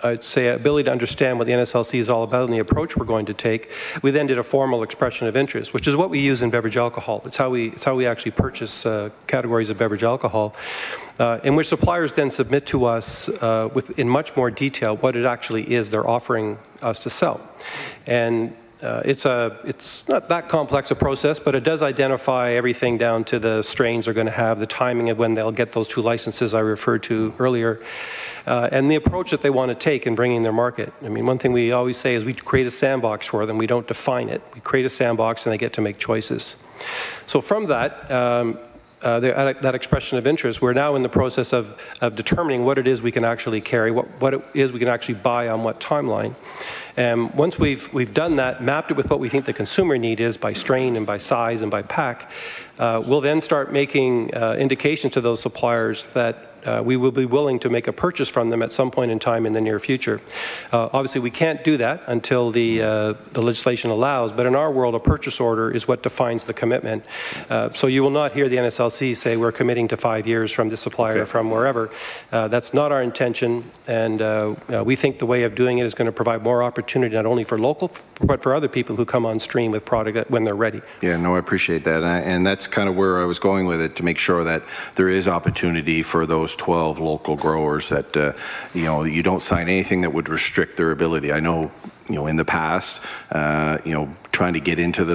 I'd say ability to understand what the NSLC is all about and the approach we're going to take, we then did a formal expression of interest, which is what we use in beverage alcohol. It's how we actually purchase categories of beverage alcohol, in which suppliers then submit to us in much more detail what it actually is they're offering us to sell. And it's not that complex a process, but it does identify everything down to the strains they're going to have, the timing of when they'll get those 2 licenses I referred to earlier, and the approach that they want to take in bringing their market. I mean, one thing we always say is we create a sandbox for them. We don't define it. We create a sandbox and they get to make choices. So from that, that expression of interest, we're now in the process of determining what it is we can actually carry, what it is we can actually buy on what timeline. And once we've done that, mapped it with what we think the consumer need is by strain and by size and by pack, we'll then start making indications to those suppliers that we will be willing to make a purchase from them at some point in time in the near future. Obviously, we can't do that until the legislation allows, but in our world, a purchase order is what defines the commitment. So you will not hear the NSLC say we're committing to 5 years from this supplier from wherever. That's not our intention, and we think the way of doing it is going to provide more opportunity not only for local, but for other people who come on stream with product when they're ready. Yeah, no, I appreciate that, and that's kind of where I was going with it, to make sure that there is opportunity for those 12 local growers, that you don't sign anything that would restrict their ability. I know, in the past, trying to get into the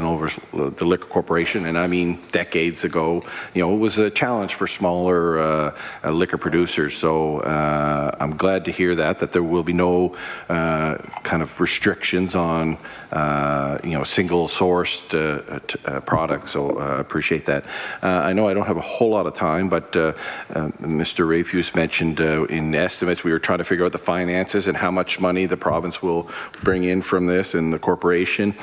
Liquor Corporation, and I mean decades ago, it was a challenge for smaller liquor producers. So I'm glad to hear that there will be no kind of restrictions on single-sourced products. So I appreciate that. I know I don't have a whole lot of time, but Mr. Rafuse mentioned in estimates we were trying to figure out the finances and how much money the province will bring in from this and the corporation.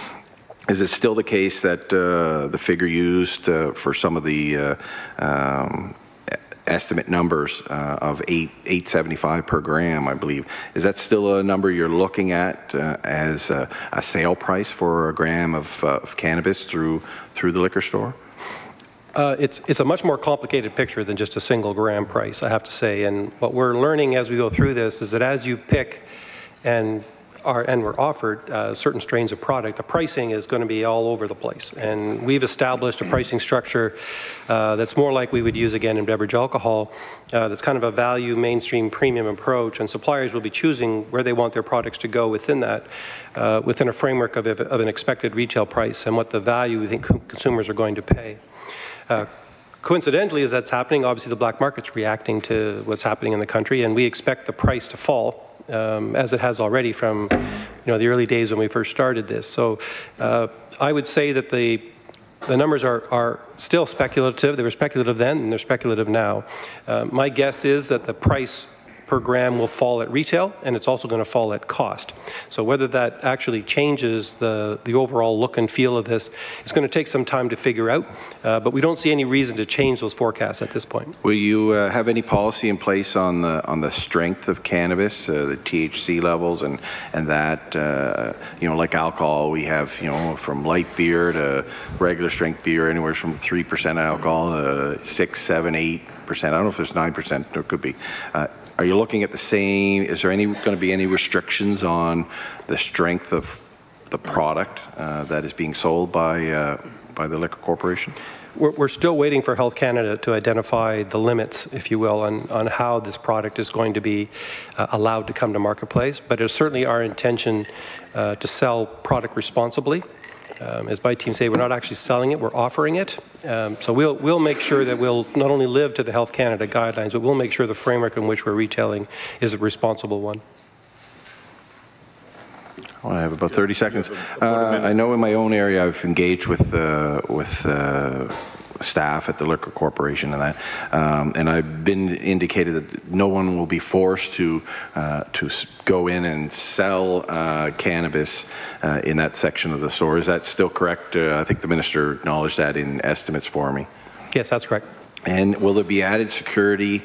Is it still the case that the figure used for some of the estimate numbers of $8.75 per gram, I believe, is that still a number you're looking at as a sale price for a gram of cannabis through the liquor store? It's a much more complicated picture than just a single gram price, I have to say. And what we're learning as we go through this is that as you pick and we're offered certain strains of product, the pricing is going to be all over the place. And we've established a pricing structure that's more like we would use again in beverage alcohol, that's kind of a value, mainstream, premium approach, and suppliers will be choosing where they want their products to go within that, within a framework of an expected retail price and what the value we think consumers are going to pay. Coincidentally, as that's happening, obviously the black market's reacting to what's happening in the country, and we expect the price to fall as it has already from the early days when we first started this. So I would say that the numbers are still speculative. They were speculative then and they're speculative now. My guess is that the price per gram will fall at retail, and it's also going to fall at cost. So whether that actually changes the overall look and feel of this, it's going to take some time to figure out, but we don't see any reason to change those forecasts at this point. Will you have any policy in place on the strength of cannabis, the THC levels, and that, like alcohol, we have, from light beer to regular strength beer, anywhere from 3% alcohol to 6, 7, 8%. I don't know if there's 9%, there could be. Are you looking at the same? Is there going to be any restrictions on the strength of the product that is being sold by the Liquor Corporation? We're still waiting for Health Canada to identify the limits, if you will, on how this product is going to be allowed to come to marketplace. But it's certainly our intention to sell product responsibly. As my team say, we're not actually selling it, we're offering it. So we'll make sure that we'll not only live to the Health Canada guidelines, but we'll make sure the framework in which we're retailing is a responsible one. I have about 30 seconds. I know in my own area I've engaged with staff at the Liquor Corporation and that, and I've been indicated that no one will be forced to go in and sell cannabis in that section of the store. Is that still correct? I think the minister acknowledged that in estimates for me. Yes, that's correct. And will there be added security,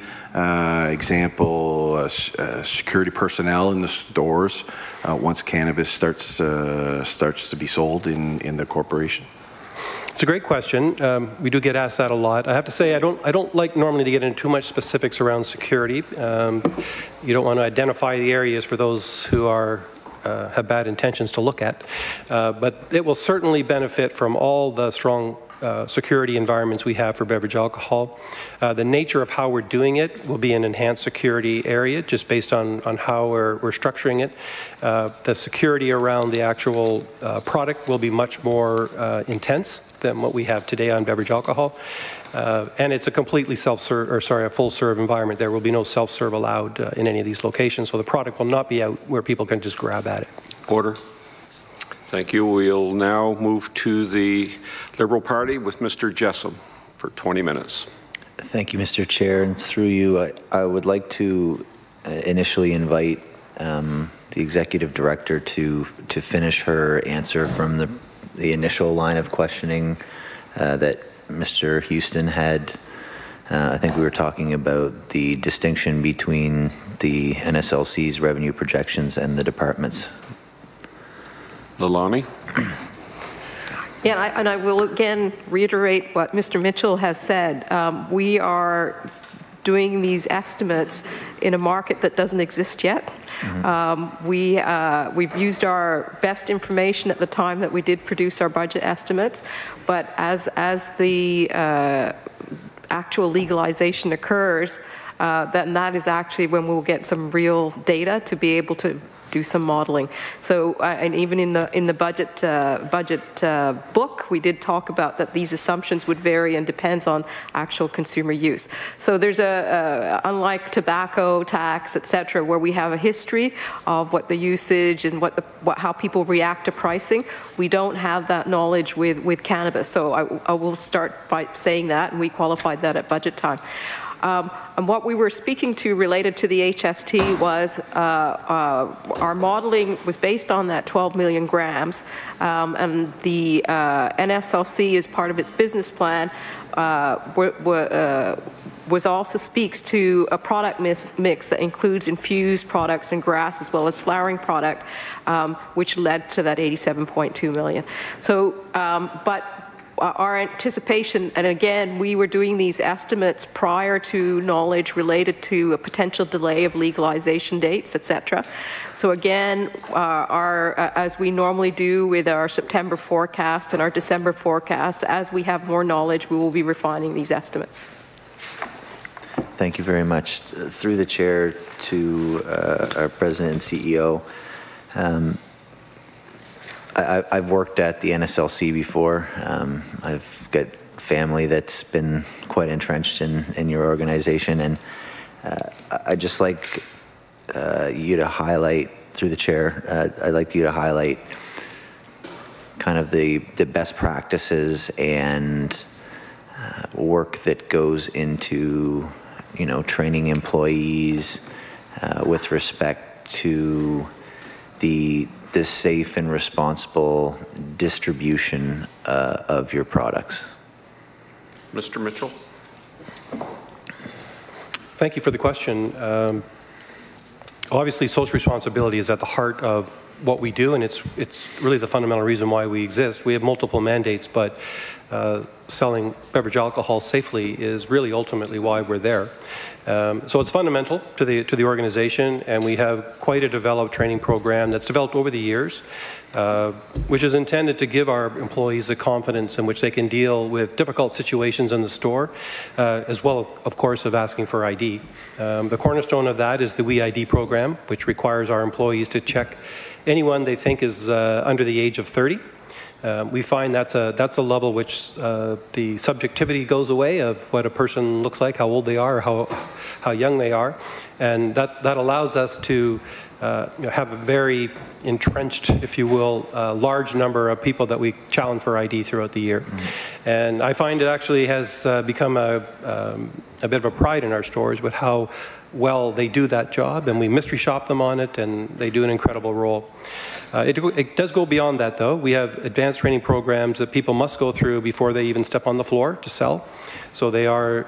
security personnel in the stores once cannabis starts to be sold in the corporation? It's a great question. We do get asked that a lot. I have to say I don't like normally to get into too much specifics around security. You don't want to identify the areas for those who have bad intentions to look at. But it will certainly benefit from all the strong security environments we have for beverage alcohol. The nature of how we're doing it will be an enhanced security area just based on how we're structuring it. The security around the actual product will be much more intense than what we have today on beverage alcohol. And it's a completely a full-serve environment. There will be no self-serve allowed in any of these locations, so the product will not be out where people can just grab at it. Order. Thank you. We'll now move to the Liberal Party with Mr. Jessup for 20 minutes. Thank you, Mr. Chair. And through you, I would like to initially invite the Executive Director to finish her answer from the initial line of questioning that Mr. Houston had. I think we were talking about the distinction between the NSLC's revenue projections and the department's. Lilani. Yeah, and I will again reiterate what Mr. Mitchell has said. We are doing these estimates in a market that doesn't exist yet. We've used our best information at the time that we did produce our budget estimates, but as the actual legalization occurs, then that is actually when we'll get some real data to be able to do some modeling. So, and even in the budget book, we did talk about that these assumptions would vary and depends on actual consumer use. So there's unlike tobacco tax, etc., where we have a history of what the usage and how people react to pricing. We don't have that knowledge with cannabis. So I will start by saying that, and we qualified that at budget time. And what we were speaking to related to the HST was our modeling was based on that 12 million grams, and the NSLC, as part of its business plan, also speaks to a product mix that includes infused products and grass as well as flowering product, which led to that 87.2 million. So, but our anticipation, and again, we were doing these estimates prior to knowledge related to a potential delay of legalization dates, etc. So again, as we normally do with our September forecast and our December forecast, as we have more knowledge, we will be refining these estimates. Thank you very much. Through the chair to our president and CEO, I've worked at the NSLC before. I've got family that's been quite entrenched in your organization, and I'd just like you to highlight, through the chair, I'd like you to highlight kind of the best practices and work that goes into, training employees with respect to the safe and responsible distribution of your products. Mr. Mitchell. Thank you for the question. Obviously, social responsibility is at the heart of what we do, and it's really the fundamental reason why we exist. We have multiple mandates, but selling beverage alcohol safely is really ultimately why we're there. So it's fundamental to the organization, and we have quite a developed training program that's developed over the years, which is intended to give our employees the confidence in which they can deal with difficult situations in the store, as well, of course, of asking for ID. The cornerstone of that is the We ID program, which requires our employees to check anyone they think is under the age of 30. We find that's a level which the subjectivity goes away of what a person looks like, how old they are, or how young they are, and that allows us to have a very entrenched, if you will, large number of people that we challenge for ID throughout the year. And I find it actually has become a bit of a pride in our stores with how well they do that job, and we mystery shop them on it, and they do an incredible role. It does go beyond that, though. We have advanced training programs that people must go through before they even step on the floor to sell. So they are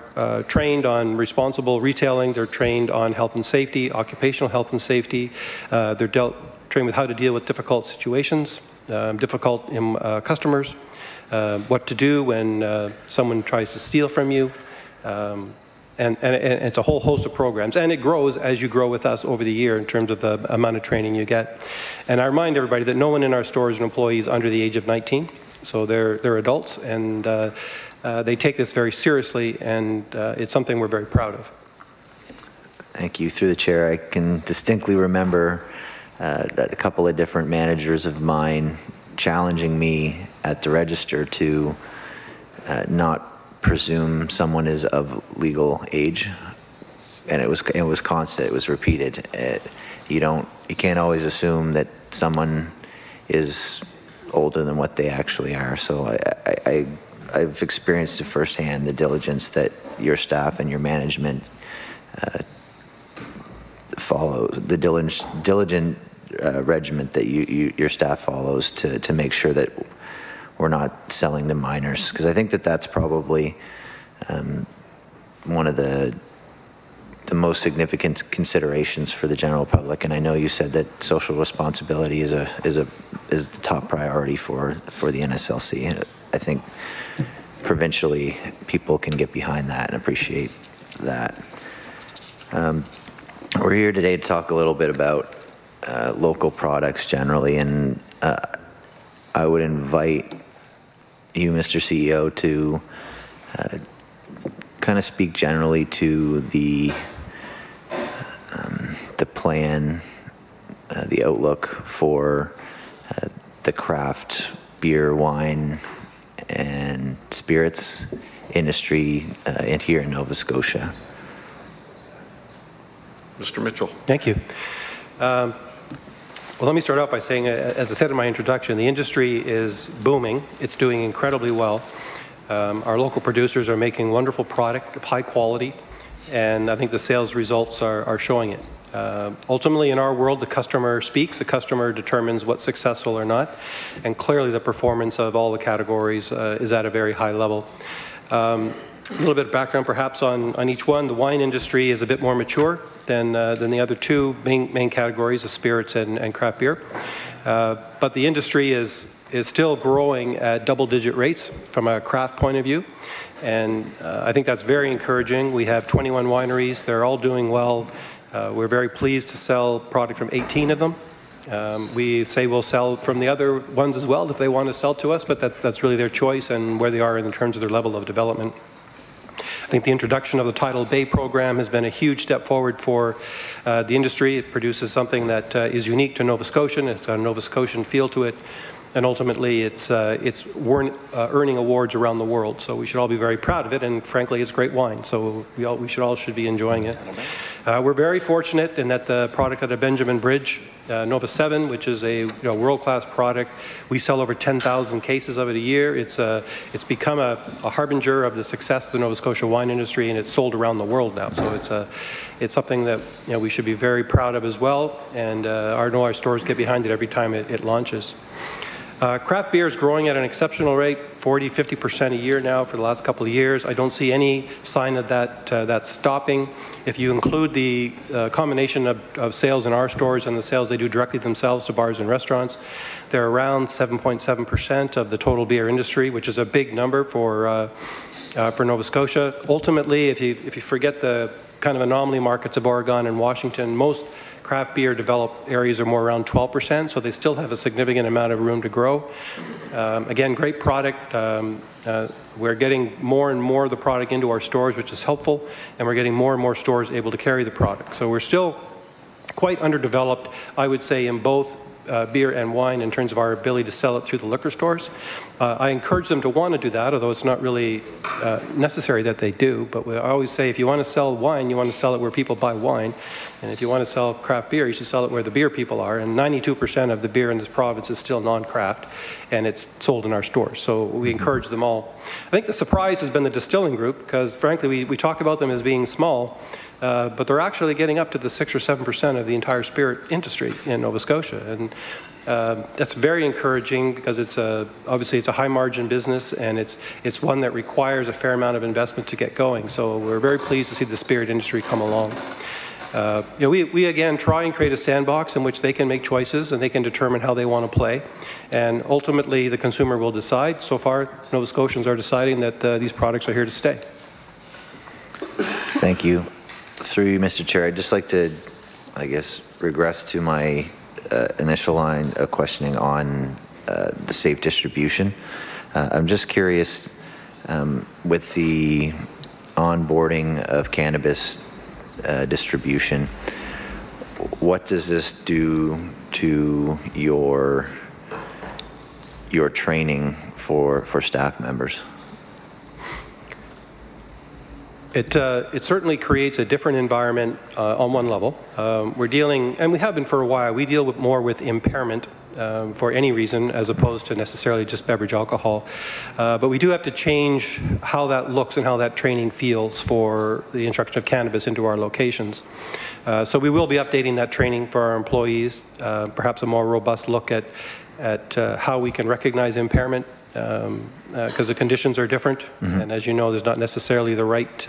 trained on responsible retailing, they're trained on health and safety, occupational health and safety, they're trained with how to deal with difficult situations, difficult customers, what to do when someone tries to steal from you, and it's a whole host of programs, and it grows as you grow with us over the year in terms of the amount of training you get. And I remind everybody that no one in our stores is an employee is under the age of 19, so they're adults, and they take this very seriously, and it's something we're very proud of. Thank you. Through the chair, I can distinctly remember that a couple of different managers of mine challenging me at the register to not presume someone is of legal age, and it was constant. It was repeated. You can't always assume that someone is older than what they actually are. So I've experienced it firsthand, the diligence that your staff and your management follow, the diligent regiment that your staff follows to make sure that we're not selling to minors, because I think that that's probably one of the most significant considerations for the general public. And I know you said that social responsibility is the top priority for the NSLC. I think provincially people can get behind that and appreciate that. We're here today to talk a little bit about local products generally, and I would invite you, Mr. CEO, to kind of speak generally to the plan, the outlook for the craft beer, wine, and spirits industry here in Nova Scotia. Mr. Mitchell. Thank you. Well, let me start off by saying, as I said in my introduction, the industry is booming. It's doing incredibly well. Our local producers are making wonderful product of high quality, and I think the sales results are showing it. Ultimately, in our world, the customer speaks. The customer determines what's successful or not, and clearly the performance of all the categories is at a very high level. A little bit of background perhaps on each one. The wine industry is a bit more mature than the other two main categories of spirits and craft beer. But the industry is still growing at double-digit rates from a craft point of view. And I think that's very encouraging. We have 21 wineries. They're all doing well. We're very pleased to sell product from 18 of them. We say we'll sell from the other ones as well if they want to sell to us, but that's really their choice and where they are in terms of their level of development. I think the introduction of the Tidal Bay program has been a huge step forward for the industry. It produces something that is unique to Nova Scotian. It's got a Nova Scotian feel to it, and ultimately it's earning awards around the world. So we should all be very proud of it, and frankly, it's great wine. So we should be enjoying it. We're very fortunate in that the product at a Benjamin Bridge, Nova 7, which is a world-class product, we sell over 10,000 cases of it a year. It's become a harbinger of the success of the Nova Scotia wine industry, and it's sold around the world now. So it's something that we should be very proud of as well, and I know our stores get behind it every time it launches. Craft beer is growing at an exceptional rate, 40–50% a year now for the last couple of years. I don't see any sign of that stopping. If you include the combination of sales in our stores and the sales they do directly themselves to bars and restaurants, they're around 7.7% of the total beer industry, which is a big number for Nova Scotia. Ultimately, if you forget the kind of anomaly markets of Oregon and Washington, most craft beer developed areas are more around 12%, so they still have a significant amount of room to grow. Again, great product. We're getting more and more of the product into our stores, which is helpful, and we're getting more and more stores able to carry the product. So we're still quite underdeveloped, I would say, in both beer and wine in terms of our ability to sell it through the liquor stores. I encourage them to want to do that, although it's not really necessary that they do. But I always say if you want to sell wine, you want to sell it where people buy wine. And if you want to sell craft beer, you should sell it where the beer people are. And 92% of the beer in this province is still non-craft, and it's sold in our stores. So we encourage them all. I think the surprise has been the distilling group, because frankly, we talk about them as being small, but they're actually getting up to the 6 or 7% of the entire spirit industry in Nova Scotia. And that's very encouraging, because obviously it's a high margin business, and it's one that requires a fair amount of investment to get going. So we're very pleased to see the spirit industry come along. We again try and create a sandbox in which they can make choices and they can determine how they want to play, and ultimately the consumer will decide. So far, Nova Scotians are deciding that these products are here to stay. Thank you. Through you, Mr. Chair, I'd just like to, I guess, regress to my initial line of questioning on the safe distribution. I'm just curious, with the onboarding of cannabis distribution, what does this do to your training for staff members? It certainly creates a different environment on one level. We're dealing, and we have been for a while, we deal more with impairment for any reason as opposed to necessarily just beverage alcohol. But we do have to change how that looks and how that training feels for the introduction of cannabis into our locations. So we will be updating that training for our employees, perhaps a more robust look at how we can recognize impairment, because the conditions are different, and as you know, there's not necessarily the right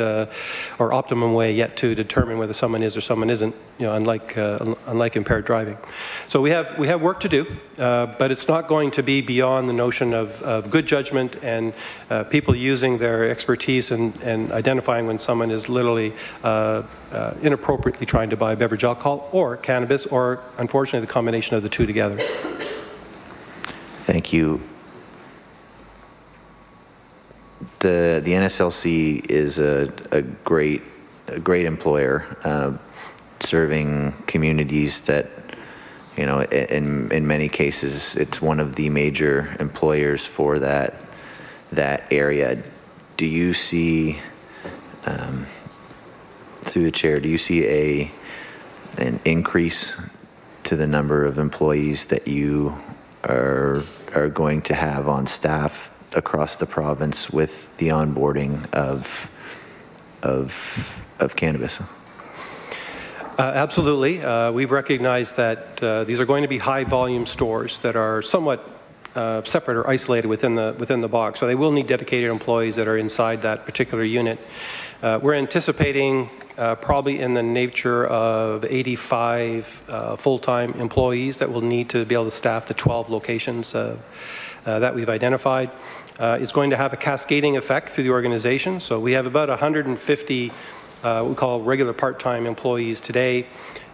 or optimum way yet to determine whether someone is or someone isn't, unlike impaired driving. So we have work to do, but it's not going to be beyond the notion of good judgment and people using their expertise and identifying when someone is literally inappropriately trying to buy beverage alcohol or cannabis, or unfortunately the combination of the two together. Thank you. The NSLC is a great employer, serving communities that, in many cases, it's one of the major employers for that area. Do you see, through the chair, do you see an increase to the number of employees that you are going to have on staff across the province with the onboarding of cannabis? Absolutely. We've recognized that these are going to be high volume stores that are somewhat separate or isolated within the box. So they will need dedicated employees that are inside that particular unit. We're anticipating probably in the nature of 85 full-time employees that will need to be able to staff the 12 locations that we've identified. It's going to have a cascading effect through the organization. So we have about 150 what we call regular part-time employees today,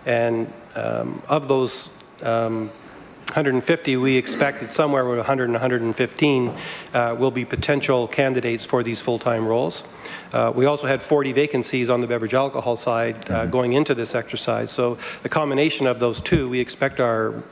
and of those 150, we expect that somewhere around 100 and 115 will be potential candidates for these full-time roles. We also had 40 vacancies on the beverage alcohol side going into this exercise. So the combination of those two, we expect our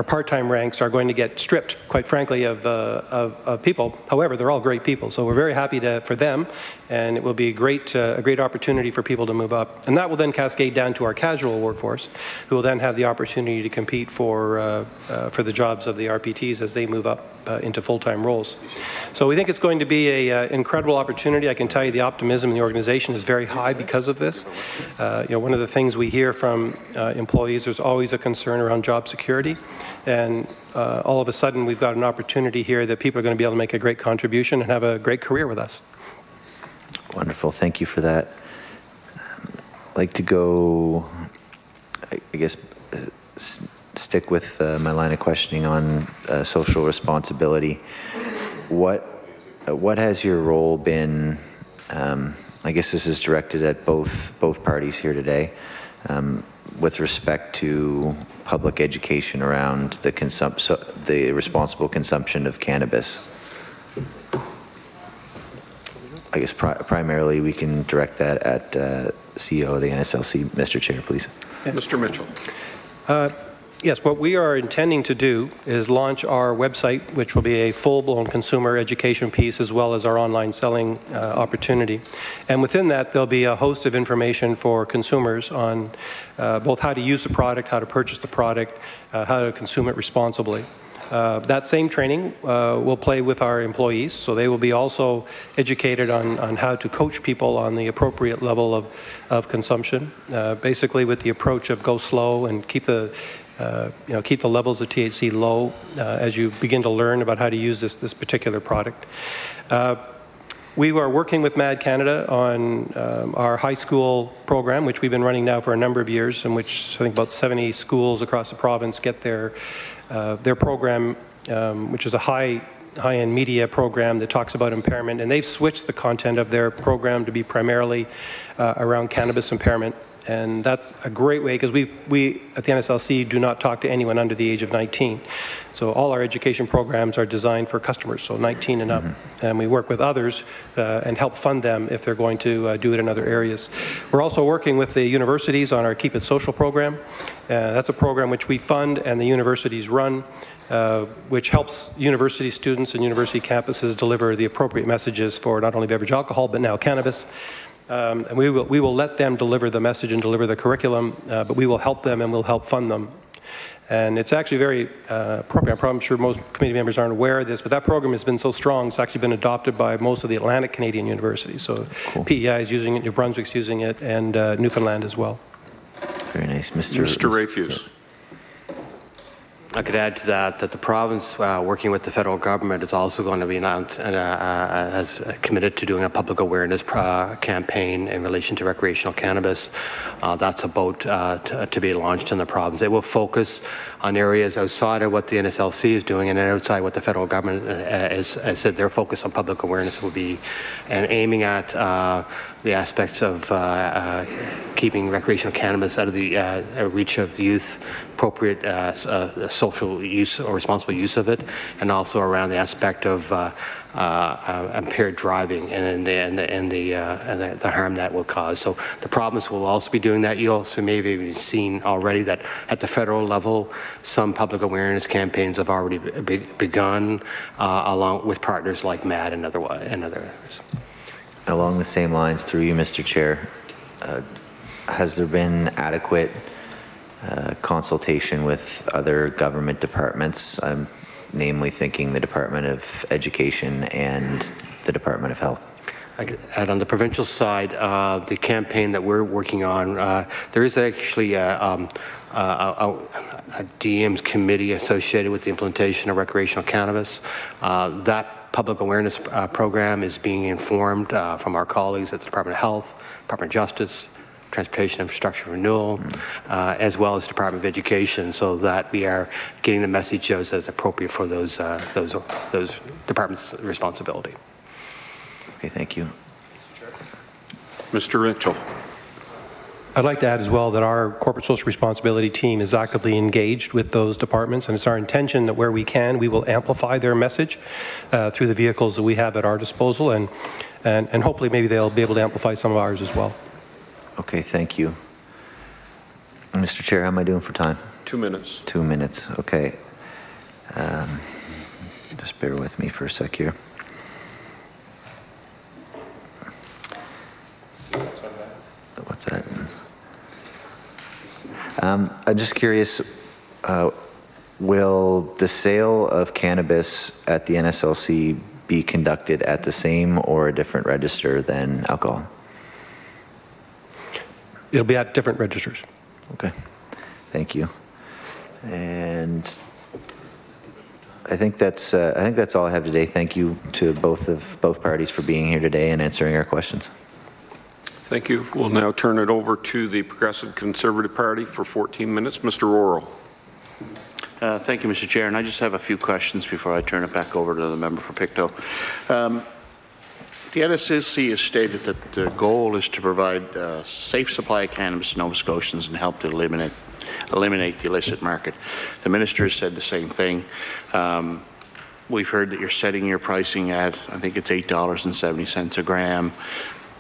part-time ranks are going to get stripped, quite frankly, of people. However, they're all great people, so we're very happy for them, and it will be a great opportunity for people to move up. And that will then cascade down to our casual workforce, who will then have the opportunity to compete for the jobs of the RPTs as they move up into full-time roles. So we think it's going to be an incredible opportunity. I can tell you the optimism in the organization is very high because of this. One of the things we hear from employees, there's always a concern around job security. And all of a sudden, we've got an opportunity here that people are going to be able to make a great contribution and have a great career with us. Wonderful. Thank you for that. I'd like to go, I guess, stick with my line of questioning on social responsibility. What has your role been? I guess this is directed at both parties here today, with respect to public education around the responsible consumption of cannabis. I guess primarily we can direct that at CEO of the NSLC. Mr. Chair, please. Mr. Mitchell. Yes, what we are intending to do is launch our website, which will be a full-blown consumer education piece, as well as our online selling opportunity. And within that, there'll be a host of information for consumers on both how to use the product, how to purchase the product, how to consume it responsibly. That same training will play with our employees, so they will be also educated on how to coach people on the appropriate level of consumption, basically with the approach of go slow and keep the keep the levels of THC low as you begin to learn about how to use this particular product. We are working with MAD Canada on our high school program, which we've been running now for a number of years, in which I think about 70 schools across the province get their program, which is a high-end media program that talks about impairment, and they've switched the content of their program to be primarily around cannabis impairment. And that's a great way, because we at the NSLC do not talk to anyone under the age of 19. So all our education programs are designed for customers, so 19 and up. And we work with others and help fund them if they're going to do it in other areas. We're also working with the universities on our Keep It Social program. That's a program which we fund and the universities run, which helps university students and university campuses deliver the appropriate messages for not only beverage alcohol, but now cannabis. And we will let them deliver the message and deliver the curriculum, but we will help them and we'll help fund them. And it's actually very appropriate. I'm sure most committee members aren't aware of this, but that program has been so strong, it's actually been adopted by most of the Atlantic Canadian universities. So cool. PEI is using it, New Brunswick's using it, and Newfoundland as well. Very nice. Mr. Rafuse. I could add to that the province, working with the federal government, is also going to be announced and has committed to doing a public awareness campaign in relation to recreational cannabis. That's about to be launched in the province. It will focus on areas outside of what the NSLC is doing and then outside what the federal government has said. Their focus on public awareness will be and aiming at the aspects of keeping recreational cannabis out of the reach of the youth, appropriate social use or responsible use of it, and also around the aspect of impaired driving and the harm that will cause. So the province will also be doing that. You also may have even seen already that at the federal level, some public awareness campaigns have already begun, along with partners like MAD and others. Along the same lines, through you, Mr. Chair, has there been adequate consultation with other government departments? I'm namely thinking the Department of Education and the Department of Health. And on the provincial side, the campaign that we're working on, there is actually a DM's committee associated with the implementation of recreational cannabis. That public awareness program is being informed from our colleagues at the Department of Health, Department of Justice, Transportation Infrastructure Renewal, as well as Department of Education, so that we are getting the message as appropriate for those departments' responsibility. Okay, thank you. Mr. Mitchell. I'd like to add as well that our corporate social responsibility team is actively engaged with those departments, and it's our intention that where we can, we will amplify their message through the vehicles that we have at our disposal, and hopefully maybe they'll be able to amplify some of ours as well. Okay, thank you. Mr. Chair, how am I doing for time? 2 minutes. 2 minutes, okay. Just bear with me for a sec here. What's that? I'm just curious, will the sale of cannabis at the NSLC be conducted at the same or a different register than alcohol? It'll be at different registers. Okay, thank you. And I think that's all I have today. Thank you to both parties for being here today and answering our questions. Thank you. We'll now turn it over to the Progressive Conservative Party for 14 minutes. Mr. Orrell. Thank you, Mr. Chair. And I just have a few questions before I turn it back over to the member for Pictou. The NSLC has stated that the goal is to provide a safe supply of cannabis to Nova Scotians and help to eliminate the illicit market. The minister has said the same thing. We've heard that you're setting your pricing at, I think it's $8.70 a gram,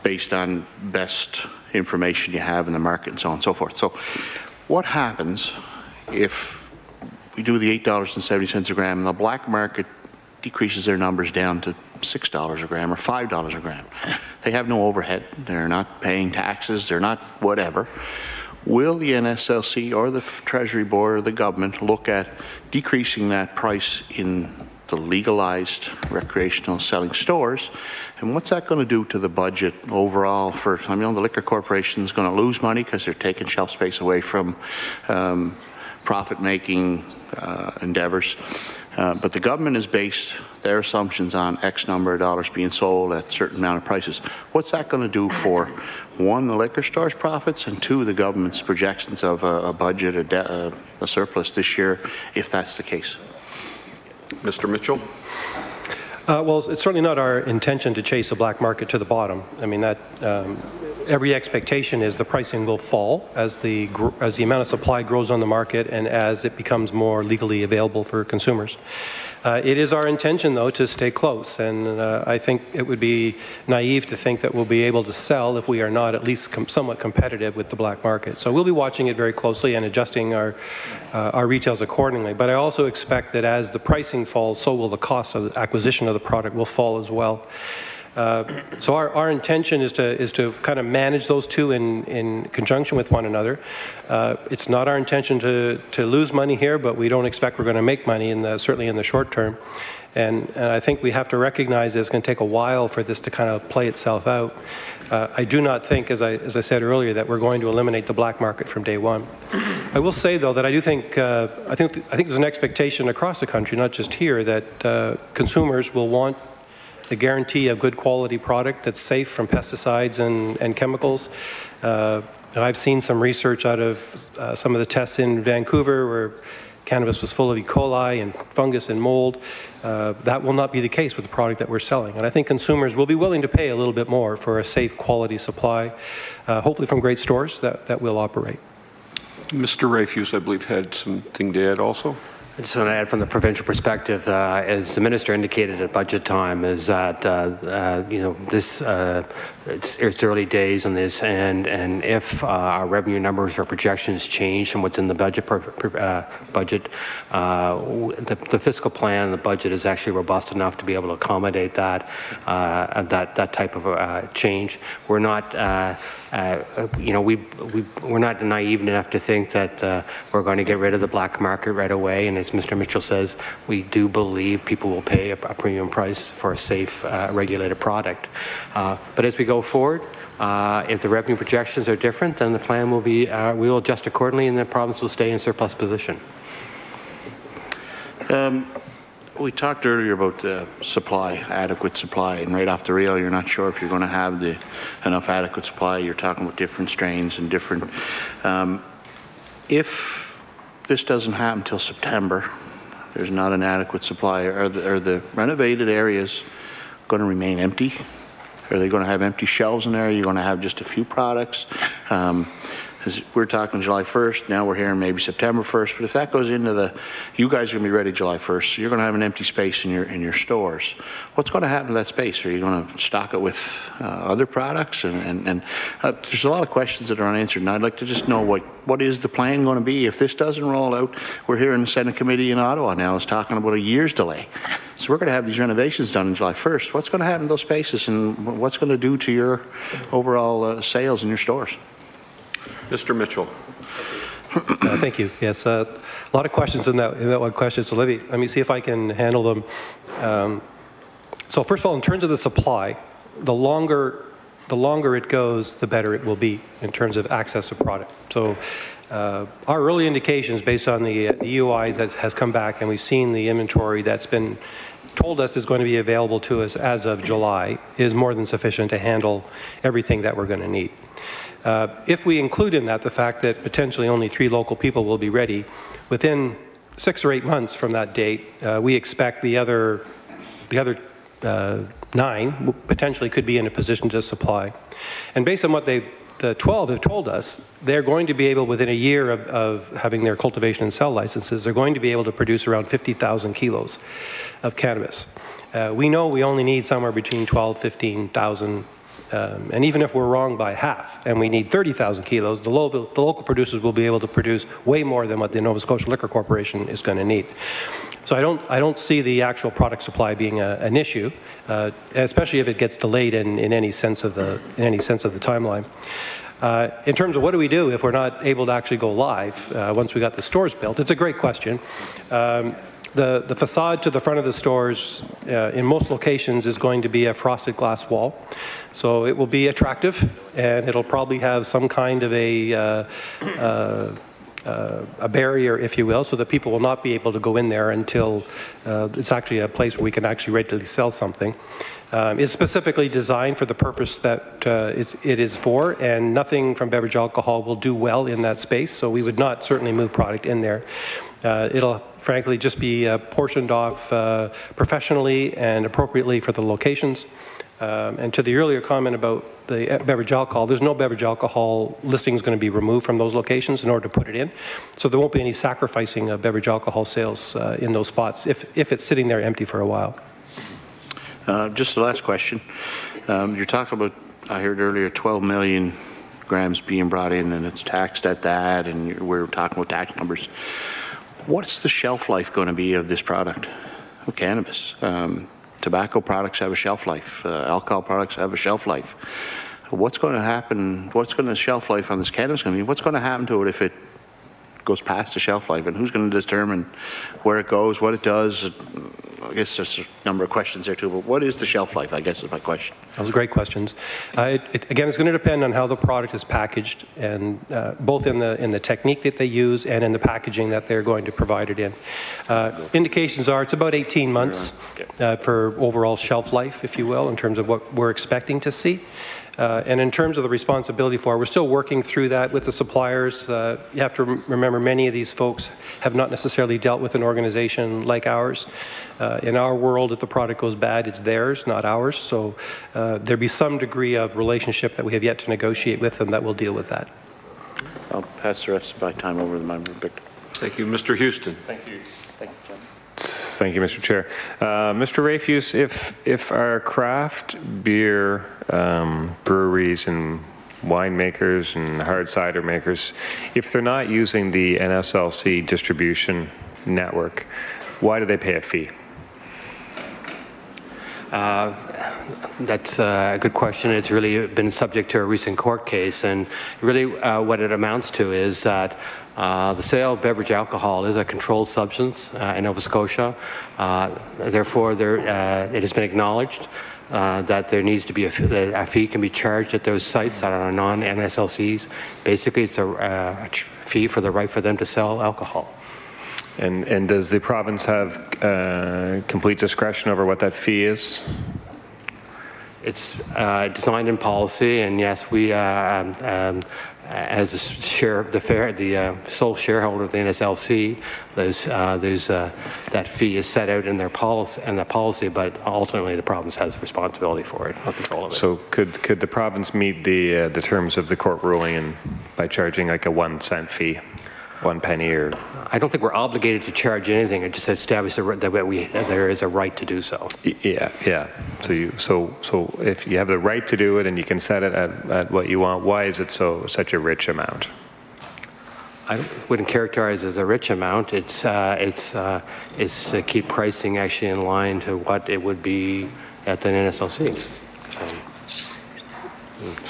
based on best information you have in the market and so on and so forth. So what happens if we do the $8.70 a gram and the black market decreases their numbers down to $6 a gram or $5 a gram, they have no overhead, they're not paying taxes, they're not whatever. Will the NSLC or the Treasury Board or the government look at decreasing that price in the legalized recreational selling stores, and what's that going to do to the budget overall? For, I mean, the Liquor Corporation is going to lose money because they're taking shelf space away from profit-making endeavors, but the government has based their assumptions on X number of dollars being sold at a certain amount of prices. What's that going to do for, one, the liquor store's profits, and two, the government's projections of a budget, a surplus this year, if that's the case? Mr. Mitchell? Well, it's certainly not our intention to chase the black market to the bottom. I mean, that every expectation is the pricing will fall as the amount of supply grows on the market and as it becomes more legally available for consumers. It is our intention, though, to stay close, and I think it would be naive to think that we'll be able to sell if we are not at least somewhat competitive with the black market. So we'll be watching it very closely and adjusting our retails accordingly. But I also expect that as the pricing falls, so will the cost of the acquisition of the product will fall as well. So our intention is to kind of manage those two in conjunction with one another. It's not our intention to lose money here, but we don't expect we're going to make money certainly in the short term. And I think we have to recognize that it's going to take a while for this to kind of play itself out. I do not think, as I said earlier, that we're going to eliminate the black market from day one. I will say, though, that I do think I think there's an expectation across the country, not just here, that consumers will want the guarantee of good quality product that's safe from pesticides and chemicals. I've seen some research out of some of the tests in Vancouver where cannabis was full of E. coli and fungus and mold. That will not be the case with the product that we're selling. And I think consumers will be willing to pay a little bit more for a safe quality supply, hopefully from great stores that will operate. Mr. Rafuse, I believe, had something to add also. I just want to add from the provincial perspective, as the minister indicated at budget time, is that you know, this it's early days on this, and if our revenue numbers or projections change from what's in the budget, the fiscal plan and the budget is actually robust enough to be able to accommodate that that type of change. We're not you know, we're not naive enough to think that we're going to get rid of the black market right away. And as Mr. Mitchell says, we do believe people will pay a premium price for a safe, regulated product. But as we go forward, if the revenue projections are different, then the plan will be, we will adjust accordingly, and the province will stay in surplus position. We talked earlier about supply, adequate supply, and right off the reel, you're not sure if you're going to have enough adequate supply. You're talking about different strains and different. If this doesn't happen until September, there's not an adequate supply. Are the renovated areas going to remain empty? Are they going to have empty shelves in there? Are you going to have just a few products? We're talking July 1st, now we're hearing maybe September 1st, but if that goes into you guys are going to be ready July 1st, so you're going to have an empty space in your stores. What's going to happen to that space? Are you going to stock it with other products? And there's a lot of questions that are unanswered, and I'd like to just know what is the plan going to be if this doesn't roll out. We're here in the Senate committee in Ottawa now is talking about a year's delay. So we're going to have these renovations done on July 1st. What's going to happen to those spaces, and what's going to do to your overall sales in your stores? Mr. Mitchell. Thank you. Yes, a lot of questions in that one question. So let me see if I can handle them. So first of all, in terms of the supply, the longer it goes, the better it will be in terms of access to product. So our early indications based on the EUIs that has come back, and we've seen the inventory that's been told us is going to be available to us as of July, is more than sufficient to handle everything that we're going to need. If we include in that the fact that potentially only 3 local people will be ready, within 6 or 8 months from that date, we expect the other 9 potentially could be in a position to supply. And based on what the 12 have told us, they're going to be able, within a year of having their cultivation and sell licenses, they're going to be able to produce around 50,000 kilos of cannabis. We know we only need somewhere between 12,000 and 15,000 And even if we're wrong by half and we need 30,000 kilos, the local producers will be able to produce way more than what the Nova Scotia Liquor Corporation is going to need. So I don't see the actual product supply being an issue, especially if it gets delayed in any sense of the timeline. In terms of what do we do if we're not able to actually go live once we got the stores built, it's a great question. The facade to the front of the stores in most locations is going to be a frosted glass wall. So it will be attractive, and it'll probably have some kind of a barrier, if you will, so that people will not be able to go in there until it's actually a place where we can actually readily sell something. It's specifically designed for the purpose that it is for, and nothing from beverage alcohol will do well in that space, so we would not certainly move product in there. It'll frankly just be portioned off professionally and appropriately for the locations. And to the earlier comment about the beverage alcohol, there's no beverage alcohol listings going to be removed from those locations in order to put it in. So there won't be any sacrificing of beverage alcohol sales in those spots if it's sitting there empty for a while. Just the last question. You're talking about, I heard earlier, 12 million grams being brought in and it's taxed at that, and we're talking about tax numbers. What's the shelf life going to be of this product, of cannabis? Tobacco products have a shelf life. Alcohol products have a shelf life. What's going to happen? What's going to shelf life on this cannabis going to be? What's going to happen to it if it goes past the shelf life? And who's going to determine where it goes, what it does? I guess there's a number of questions there too, but what is the shelf life, I guess is my question. Those are great questions. Again, it's going to depend on how the product is packaged, and both in the technique that they use and in the packaging that they're going to provide it in. Indications are it's about 18 months for overall shelf life, if you will, in terms of what we're expecting to see. And in terms of the responsibility for it, we're still working through that with the suppliers. You have to remember many of these folks have not necessarily dealt with an organization like ours. In our world, if the product goes bad, it's theirs, not ours. So there'll be some degree of relationship that we have yet to negotiate with them that will deal with that. I'll pass the rest of my time over to the member. Thank you. Mr. Houston. Thank you. Thank you, John. Thank you, Mr. Chair. Mr. Rafuse, if our craft beer breweries and winemakers and hard cider makers, if they're not using the NSLC distribution network, why do they pay a fee? That's a good question. It's really been subject to a recent court case, and really what it amounts to is that the sale of beverage alcohol is a controlled substance in Nova Scotia. Therefore, it has been acknowledged that there needs to be a fee can be charged at those sites that are non-NSLCs. Basically, it's a fee for the right for them to sell alcohol. And does the province have complete discretion over what that fee is? It's designed in policy, and yes, we, as the sole shareholder of the NSLC, that fee is set out in their policy, but ultimately the province has responsibility for it or control of it. So could the province meet the terms of the court ruling by charging like a 1 cent fee? 1 penny, or I don't think we're obligated to charge anything. It just established that there is a right to do so. Yeah. So if you have the right to do it and you can set it at what you want, why is it such a rich amount? I wouldn't characterize it as a rich amount. It's to keep pricing actually in line to what it would be at the NSLC.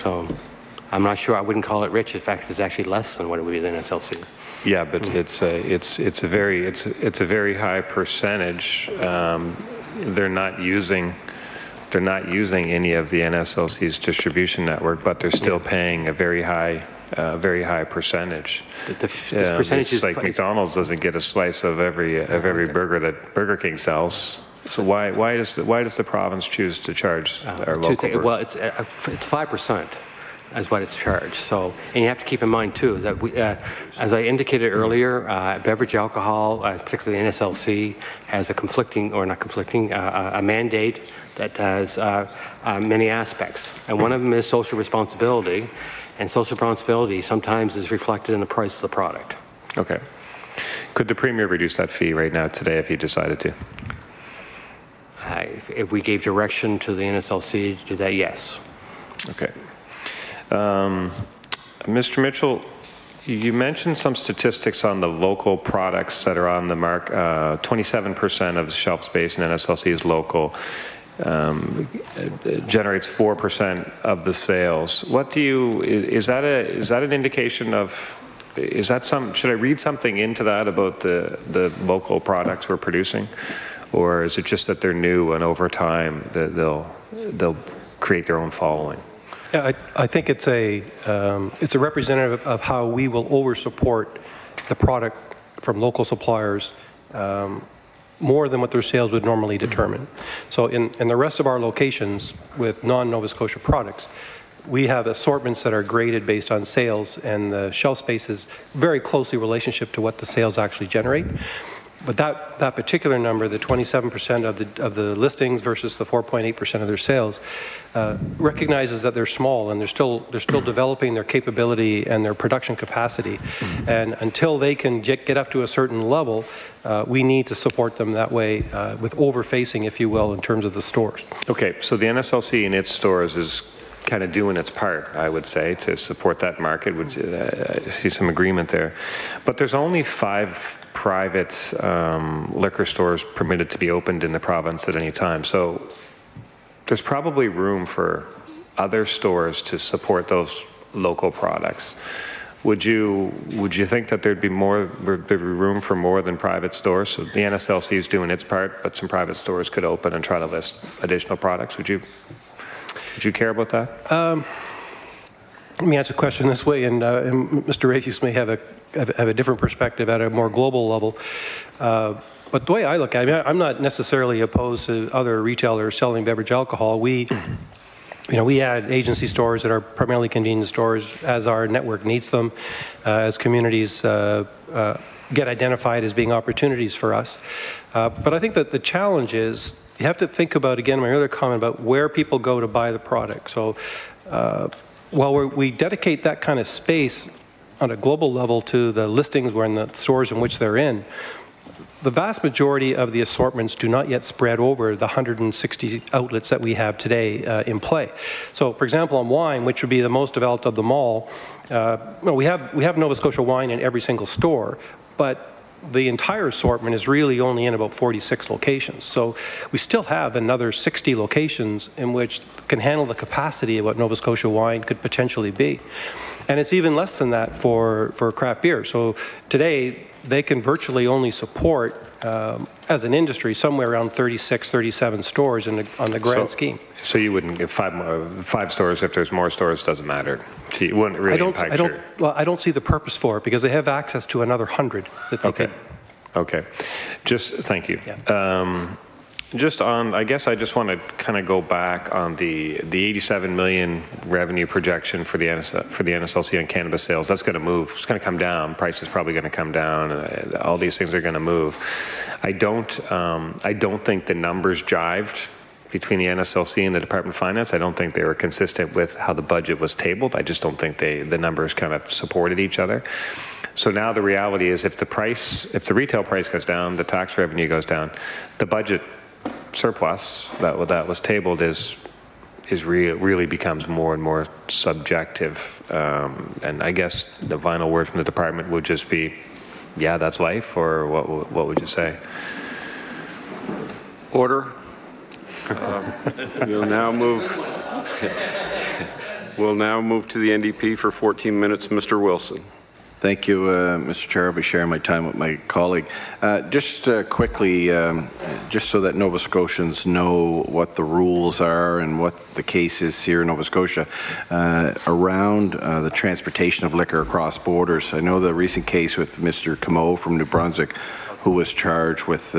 So I'm not sure. I wouldn't call it rich. In fact, it's actually less than what it would be at the NSLC. Yeah, but it's a very high percentage. They're not using any of the NSLC's distribution network, but they're still paying a very high percentage. This percentage is like McDonald's doesn't get a slice of every burger that Burger King sells. So why does the province choose to charge our local? Well, it's 5%. As what it's charged. So, and you have to keep in mind too that we, as I indicated earlier, beverage alcohol, particularly the NSLC, has a a mandate that has many aspects, and one of them is social responsibility, and social responsibility sometimes is reflected in the price of the product. Okay. Could the Premier reduce that fee right now today if he decided to? If we gave direction to the NSLC to do that, yes. Okay. Mr. Mitchell, you mentioned some statistics on the local products that are on the mark. 27% of the shelf space in NSLC is local. It generates 4% of the sales. What do you, is that an indication of, is that should I read something into that about the local products we're producing? Or is it just that they're new and over time they'll create their own following? Yeah, I think it's a representative of how we will over-support the product from local suppliers more than what their sales would normally determine. So in the rest of our locations with non-Nova Scotia products, we have assortments that are graded based on sales, and the shelf space is very closely relationship to what the sales actually generate. But that particular number, the 27% of the listings versus the 4.8% of their sales, recognizes that they're small and they're still developing their capability and their production capacity. And until they can get up to a certain level, we need to support them that way with overfacing, if you will, in terms of the stores. Okay, so the NSLC in its stores is kind of doing its part, I would say, to support that market. I see some agreement there. But there's only 5 private liquor stores permitted to be opened in the province at any time. So there's probably room for other stores to support those local products. Would you think that there'd be room for more than private stores? So the NSLC is doing its part, but some private stores could open and try to list additional products. Would you care about that? Let me answer the question this way, and Mr. Rafuse may have a different perspective at a more global level. But the way I look at it, I'm not necessarily opposed to other retailers selling beverage alcohol. We add agency stores that are primarily convenience stores as our network needs them, as communities get identified as being opportunities for us. But I think that the challenge is you have to think about, again, my earlier comment about where people go to buy the product. So while we dedicate that kind of space on a global level to the listings or in the stores in which they're in, the vast majority of the assortments do not yet spread over the 160 outlets that we have today in play. So, for example, on wine, which would be the most developed of them all, we have Nova Scotia wine in every single store, but the entire assortment is really only in about 46 locations. So we still have another 60 locations in which can handle the capacity of what Nova Scotia wine could potentially be. And it's even less than that for craft beer. So today, they can virtually only support, as an industry, somewhere around 36, 37 stores on the grand scheme. So you wouldn't give 5 stores if there's more stores, doesn't matter. So you wouldn't really impact your... Well, I don't see the purpose for it because they have access to another 100 that they could. Okay. Thank you. Yeah. Just on, I guess I just want to kind of go back on the 87 million revenue projection for the NSLC on cannabis sales. That's going to move. It's going to come down. Price is probably going to come down. All these things are going to move. I don't think the numbers jived between the NSLC and the Department of Finance. I don't think they were consistent with how the budget was tabled. I just don't think the numbers kind of supported each other. So now the reality is if the retail price goes down, the tax revenue goes down, the budget surplus that was tabled really becomes more and more subjective. And I guess the final word from the department would just be, yeah, that's life, or what would you say? Order. We'll now move to the NDP for 14 minutes. Mr. Wilson. Thank you, Mr. Chair. I'll be sharing my time with my colleague. Just quickly, just so that Nova Scotians know what the rules are and what the case is here in Nova Scotia around the transportation of liquor across borders. I know the recent case with Mr. Camo from New Brunswick, who was charged with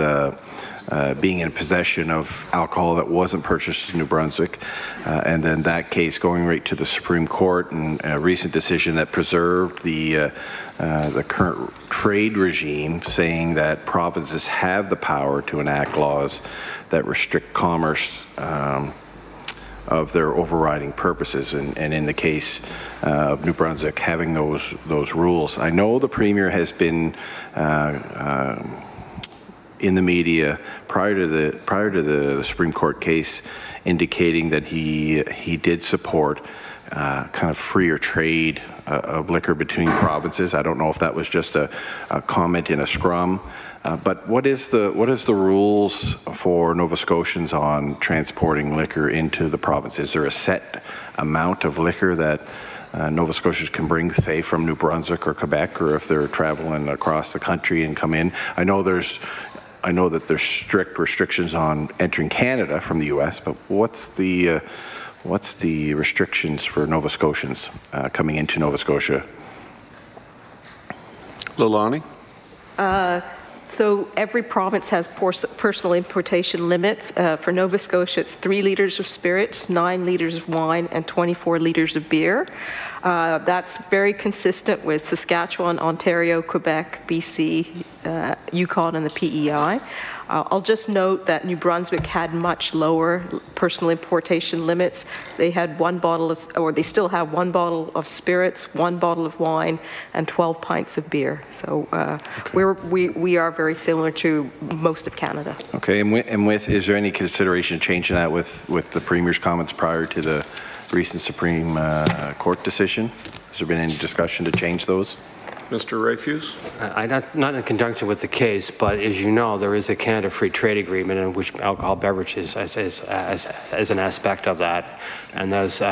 being in possession of alcohol that wasn't purchased in New Brunswick, and then that case going right to the Supreme Court, and a recent decision that preserved the current trade regime, saying that provinces have the power to enact laws that restrict commerce of their overriding purposes, and in the case of New Brunswick having those rules. I know the Premier has been in the media prior to the Supreme Court case, indicating that he did support kind of freer trade of liquor between provinces. I don't know if that was just a comment in a scrum, but what is the rules for Nova Scotians on transporting liquor into the province? Is there a set amount of liquor that Nova Scotians can bring, say, from New Brunswick or Quebec, or if they're traveling across the country and come in? I know that there's strict restrictions on entering Canada from the U.S., but what's the restrictions for Nova Scotians coming into Nova Scotia? Lilani? So every province has personal importation limits. For Nova Scotia, it's 3 liters of spirits, 9 liters of wine, and 24 liters of beer. That's very consistent with Saskatchewan, Ontario, Quebec, BC, Yukon, and the PEI. I'll just note that New Brunswick had much lower personal importation limits. They had 1 bottle of, or they still have 1 bottle of spirits, 1 bottle of wine, and 12 pints of beer. So we are very similar to most of Canada. Okay, is there any consideration changing that with the Premier's comments prior to the recent Supreme Court decision? Has there been any discussion to change those? Mr. Rafuse? Not in conjunction with the case, but as you know, there is a Canada Free Trade Agreement in which alcohol beverages is an aspect of that, and there's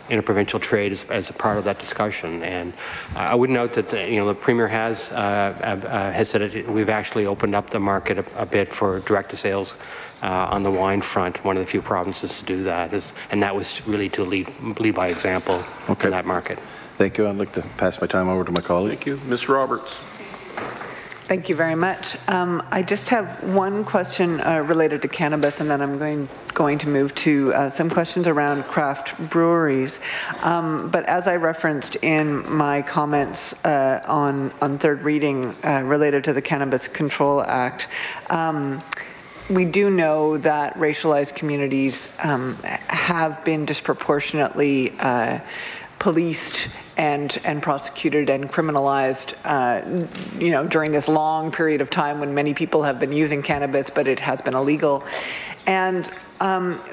interprovincial trade as a part of that discussion. And I would note that the Premier has said that we've actually opened up the market a bit for direct-to-sales on the wine front, one of the few provinces to do that, and that was really to lead by example in that market. Thank you. I'd like to pass my time over to my colleague. Thank you. Ms. Roberts. Thank you very much. I just have one question related to cannabis, and then I'm going to move to some questions around craft breweries. But as I referenced in my comments on third reading related to the Cannabis Control Act, we do know that racialized communities have been disproportionately policed and prosecuted and criminalized, during this long period of time when many people have been using cannabis, but it has been illegal. And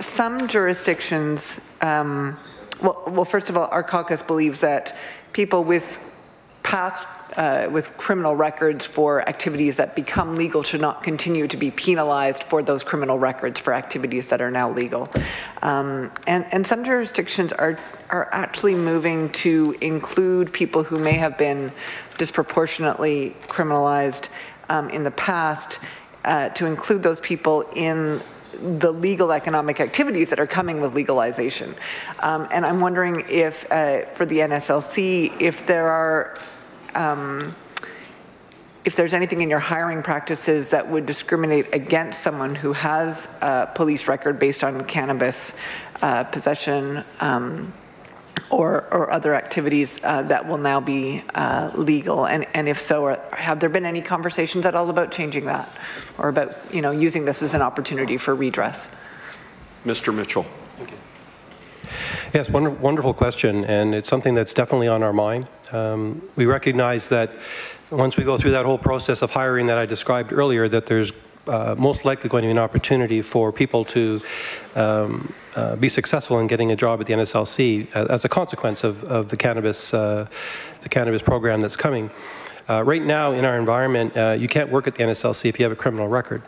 some jurisdictions, well, first of all, our caucus believes that people with criminal records for activities that become legal should not continue to be penalized for those criminal records for activities that are now legal. And some jurisdictions are actually moving to include people who may have been disproportionately criminalized in the past, to include those people in the legal economic activities that are coming with legalization. And I'm wondering if, for the NSLC, if there's anything in your hiring practices that would discriminate against someone who has a police record based on cannabis possession or other activities that will now be legal, and if so, have there been any conversations at all about changing that, or about using this as an opportunity for redress? Mr. Mitchell. Yes, wonderful question, and it's something that's definitely on our mind. We recognize that once we go through that whole process of hiring that I described earlier, that there's most likely going to be an opportunity for people to be successful in getting a job at the NSLC as a consequence of the cannabis program that's coming. Right now in our environment, you can't work at the NSLC if you have a criminal record.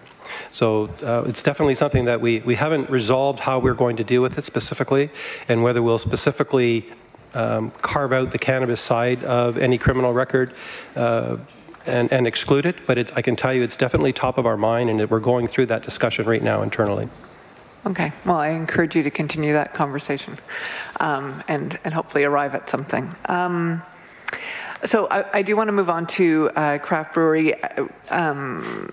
So it's definitely something that we haven't resolved how we're going to deal with it specifically, and whether we'll specifically carve out the cannabis side of any criminal record and exclude it. But I can tell you it's definitely top of our mind, and that we're going through that discussion right now internally. Okay, well, I encourage you to continue that conversation and hopefully arrive at something. So I do want to move on to craft brewery and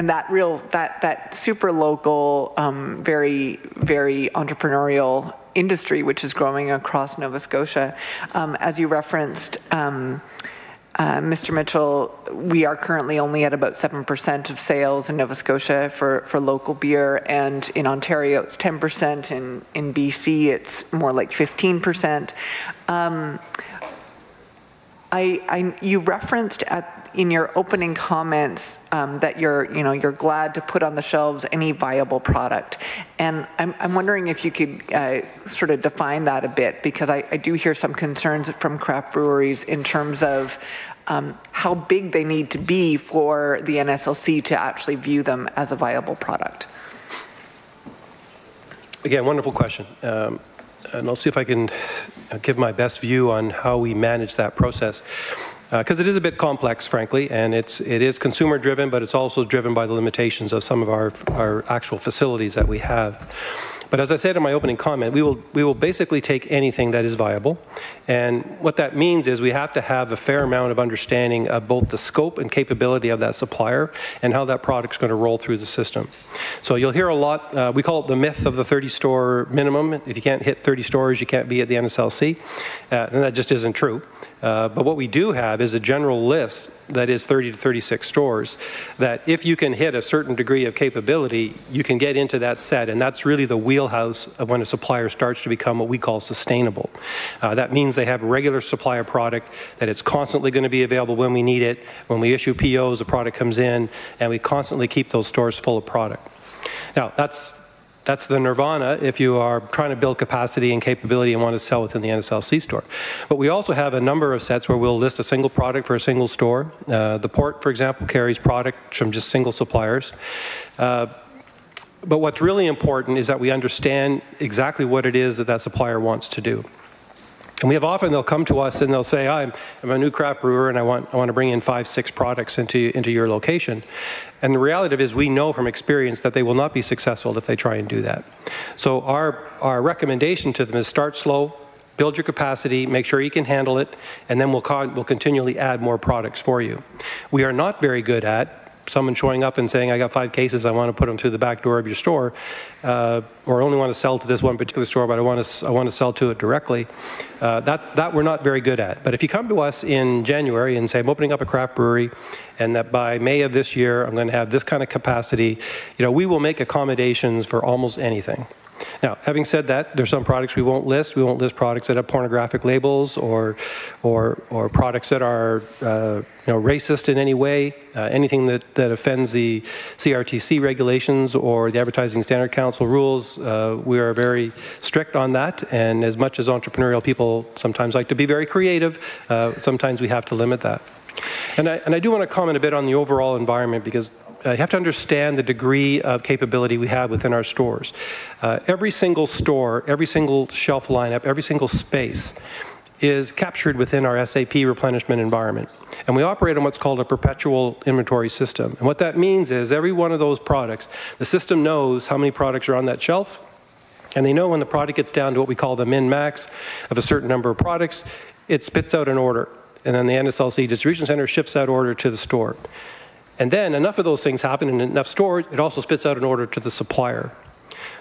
that super local, very, very entrepreneurial industry which is growing across Nova Scotia. As you referenced, Mr. Mitchell, we are currently only at about 7% of sales in Nova Scotia for local beer, and in Ontario it's 10%, in BC it's more like 15%. You referenced in your opening comments that you're glad to put on the shelves any viable product, and I'm wondering if you could sort of define that a bit, because I do hear some concerns from craft breweries in terms of how big they need to be for the NSLC to actually view them as a viable product. Again, wonderful question. And I'll see if I can give my best view on how we manage that process. Because it is a bit complex, frankly, and it is consumer driven, but it's also driven by the limitations of some of our actual facilities that we have. But as I said in my opening comment, we will basically take anything that is viable, and what that means is we have to have a fair amount of understanding of both the scope and capability of that supplier and how that product's going to roll through the system. So you'll hear a lot, we call it the myth of the 30-store minimum. If you can't hit 30 stores, you can't be at the NSLC, and that just isn't true. But what we do have is a general list that is 30 to 36 stores that if you can hit a certain degree of capability, you can get into that set, and that's really the wheelhouse of when a supplier starts to become what we call sustainable. That means they have a regular supply of product, that it's constantly going to be available when we need it. When we issue POs, the product comes in, and we constantly keep those stores full of product. Now, that's the nirvana if you are trying to build capacity and capability and want to sell within the NSLC store. But we also have a number of sets where we'll list a single product for a single store. The port, for example, carries product from just single suppliers. But what's really important is that we understand exactly what it is that that supplier wants to do. And we have often, they'll come to us and they'll say, I'm a new craft brewer and I want to bring in 5, 6 products into your location. And the reality of it is we know from experience that they will not be successful if they try and do that. So our recommendation to them is start slow, build your capacity, make sure you can handle it, and then we'll continually add more products for you. We are not very good at someone showing up and saying, I got 5 cases, I want to put them through the back door of your store, or only want to sell to this one particular store, but I want to sell to it directly. That we're not very good at. But if you come to us in January and say, I'm opening up a craft brewery, and that by May of this year, I'm going to have this kind of capacity, we will make accommodations for almost anything. Now, having said that, there's some products we won't list. We won't list products that have pornographic labels or products that are racist in any way. Anything that offends the CRTC regulations or the Advertising Standard Council rules, we are very strict on that. And as much as entrepreneurial people sometimes like to be very creative, sometimes we have to limit that. And I do want to comment a bit on the overall environment, because you have to understand the degree of capability we have within our stores. Every single store, every single shelf lineup, every single space is captured within our SAP replenishment environment. And we operate on what's called a perpetual inventory system. And what that means is every one of those products, the system knows how many products are on that shelf, and they know when the product gets down to what we call the min-max of a certain number of products, it spits out an order. And then the NSLC distribution center ships that order to the store. And then enough of those things happen in enough stores, it also spits out an order to the supplier.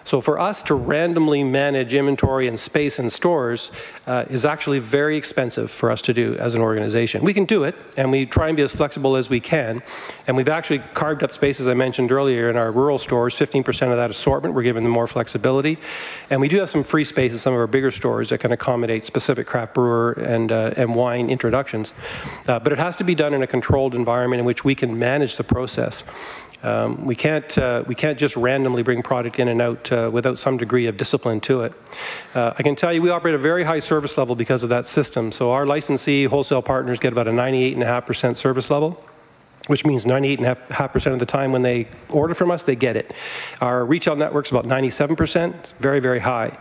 So for us to randomly manage inventory and space in stores is actually very expensive for us to do as an organization. We can do it, and we try and be as flexible as we can. And we've actually carved up space, as I mentioned earlier, in our rural stores, 15% of that assortment. We're giving them more flexibility. And we do have some free space in some of our bigger stores that can accommodate specific craft brewer and wine introductions. But it has to be done in a controlled environment in which we can manage the process. We can't just randomly bring product in and out without some degree of discipline to it. I can tell you we operate a very high service level because of that system. So our licensee wholesale partners get about a 98.5% service level, which means 98.5% of the time when they order from us, they get it. Our retail network's about 97%, it's very, very high.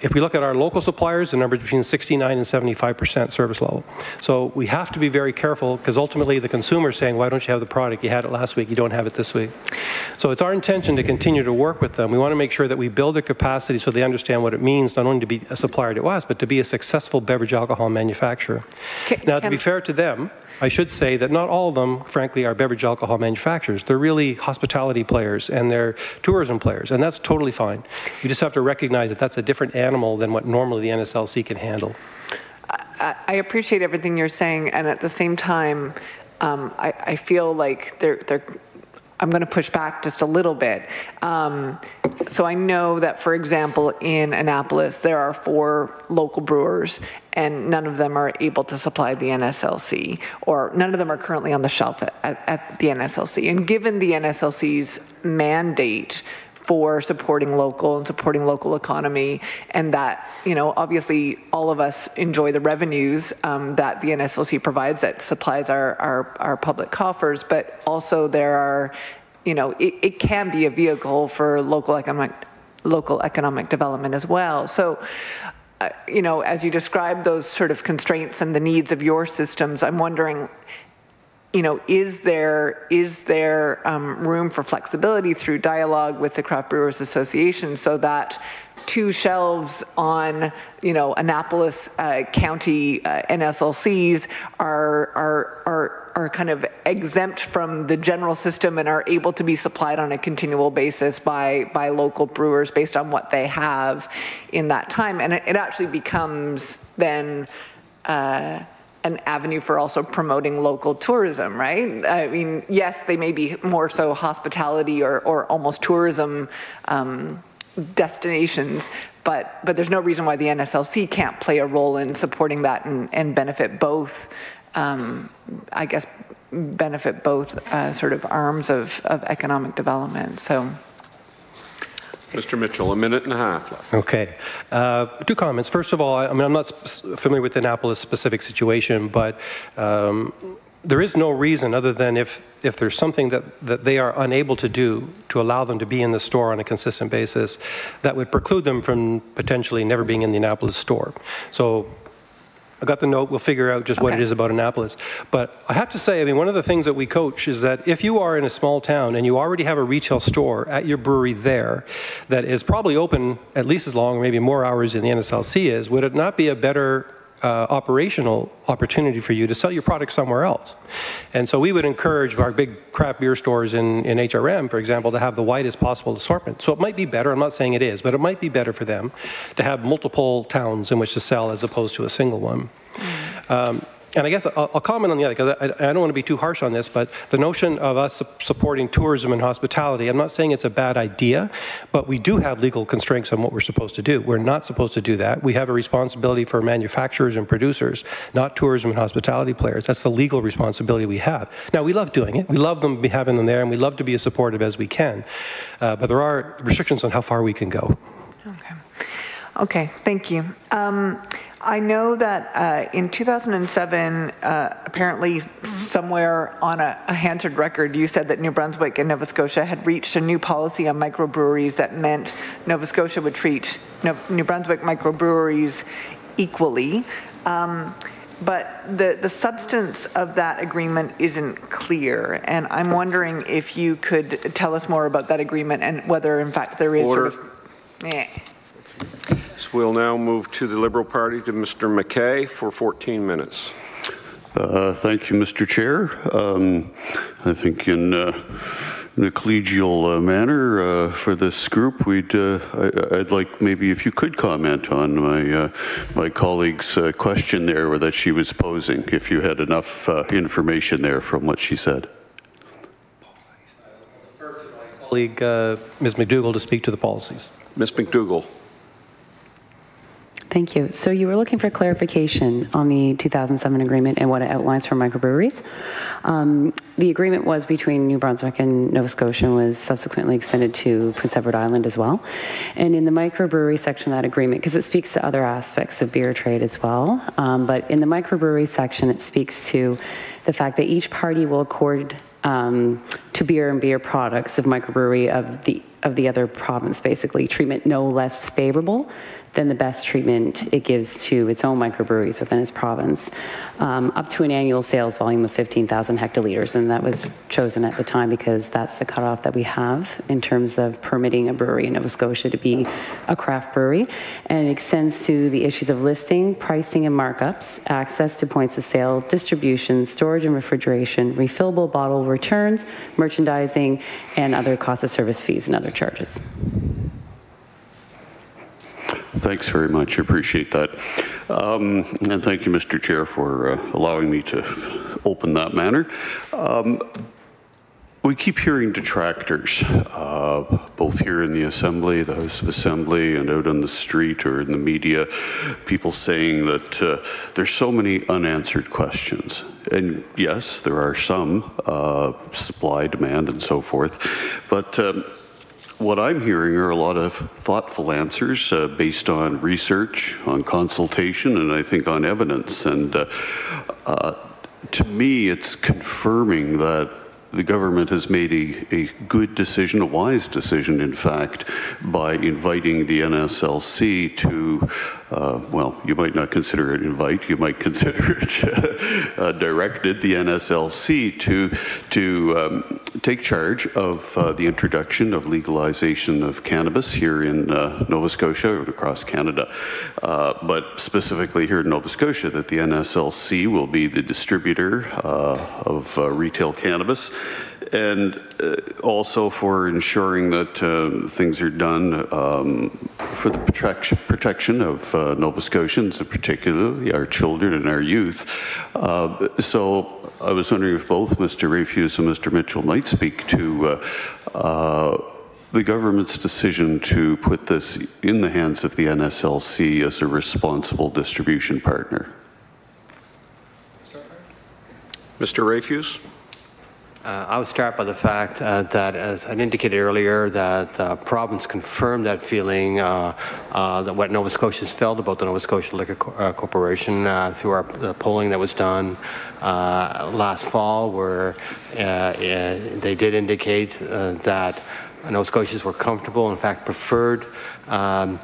If we look at our local suppliers, the number is between 69 and 75% service level. So we have to be very careful, because ultimately the consumer is saying, why don't you have the product? You had it last week, you don't have it this week. So it's our intention to continue to work with them. We want to make sure that we build their capacity so they understand what it means, not only to be a supplier to us, but to be a successful beverage alcohol manufacturer. Now, to be fair to them, I should say that not all of them, frankly, are beverage alcohol manufacturers. They're really hospitality players and they're tourism players, and that's totally fine. You just have to recognize that that's a different animal than what normally the NSLC can handle. I appreciate everything you're saying, and at the same time, I feel like I'm going to push back just a little bit. So I know that, for example, in Annapolis, there are 4 local brewers, and none of them are able to supply the NSLC, or none of them are currently on the shelf at the NSLC. And given the NSLC's mandate for supporting local and supporting local economy, and that, you know, obviously all of us enjoy the revenues that the NSLC provides, that supplies our public coffers, but also there are, you know, it can be a vehicle for local economic development as well. So, you know, as you describe those sort of constraints and the needs of your systems, I'm wondering, you know, is there room for flexibility through dialogue with the Craft Brewers Association so that 2 shelves on, you know, Annapolis County NSLCs are kind of exempt from the general system and are able to be supplied on a continual basis by local brewers based on what they have in that time? And it actually becomes then an avenue for also promoting local tourism, right? I mean, yes, they may be more so hospitality or almost tourism destinations, but there's no reason why the NSLC can't play a role in supporting that and benefit both, I guess, benefit both sort of arms of economic development. So. Mr. Mitchell, 1.5 minutes left. Okay. 2 comments. First of all, I mean, I'm not familiar with the Annapolis specific situation, but there is no reason other than if there's something that they are unable to do to allow them to be in the store on a consistent basis, that would preclude them from potentially never being in the Annapolis store. So I got the note. We'll figure out just what it is about Annapolis. But I have to say, I mean, one of the things that we coach is that if you are in a small town and you already have a retail store at your brewery there that is probably open at least as long, or maybe more hours than the NSLC is, would it not be a better operational opportunity for you to sell your product somewhere else? And so we would encourage our big craft beer stores in HRM, for example, to have the widest possible assortment. So it might be better, I'm not saying it is, but it might be better for them to have multiple towns in which to sell as opposed to a single one. And I guess I'll comment on the other, because I don't want to be too harsh on this, but the notion of us supporting tourism and hospitality, I'm not saying it's a bad idea, but we do have legal constraints on what we're supposed to do. We're not supposed to do that. We have a responsibility for manufacturers and producers, not tourism and hospitality players. That's the legal responsibility we have. Now, we love doing it. We love having them there, and we love to be as supportive as we can. But there are restrictions on how far we can go. Okay, thank you. I know that in 2007, apparently somewhere on a Hansard record, you said that New Brunswick and Nova Scotia had reached a new policy on microbreweries that meant Nova Scotia would treat New Brunswick microbreweries equally. But the substance of that agreement isn't clear, and I'm wondering if you could tell us more about that agreement and whether, in fact, there is sort of... So we'll now move to the Liberal Party, to Mr. MacKay for 14 minutes. Thank you, Mr. Chair. I think in a collegial manner for this group, I'd like maybe if you could comment on my colleague's question there that she was posing, if you had enough information there from what she said. Colleague Ms. MacDougall to speak to the policies. Ms. MacDougall. Thank you. So you were looking for clarification on the 2007 agreement and what it outlines for microbreweries. The agreement was between New Brunswick and Nova Scotia and was subsequently extended to Prince Edward Island as well. And in the microbrewery section of that agreement, because it speaks to other aspects of beer trade as well, but in the microbrewery section, it speaks to the fact that each party will accord to beer and beer products of microbrewery of the other province, basically, treatment no less favorable than the best treatment it gives to its own microbreweries within its province, up to an annual sales volume of 15,000 hectoliters. And that was chosen at the time because that's the cutoff that we have in terms of permitting a brewery in Nova Scotia to be a craft brewery. And it extends to the issues of listing, pricing and markups, access to points of sale, distribution, storage and refrigeration, refillable bottle returns, merchandising, and other cost of service fees and other charges. Thanks very much. I appreciate that. And thank you, Mr. Chair, for allowing me to open that manner. We keep hearing detractors, both here in the Assembly, the House of Assembly, and out on the street or in the media, people saying that there's so many unanswered questions. And yes, there are some, supply, demand, and so forth. But what I'm hearing are a lot of thoughtful answers based on research, on consultation, and I think on evidence. And to me, it's confirming that the government has made a good decision, a wise decision, in fact, by inviting the NSLC to, well, you might not consider it invite, you might consider it directed the NSLC to take charge of the introduction of legalization of cannabis here in Nova Scotia and across Canada, but specifically here in Nova Scotia, that the NSLC will be the distributor of retail cannabis, and also for ensuring that things are done for the protection of Nova Scotians, particularly our children and our youth. So I was wondering if both Mr. Rafuse and Mr. Mitchell might speak to the government's decision to put this in the hands of the NSLC as a responsible distribution partner. Mr. Rafuse? I would start by the fact that, as I indicated earlier, that the province confirmed that feeling that what Nova Scotians felt about the Nova Scotia Liquor Corporation through the polling that was done last fall, where they did indicate that Nova Scotians were comfortable, in fact preferred the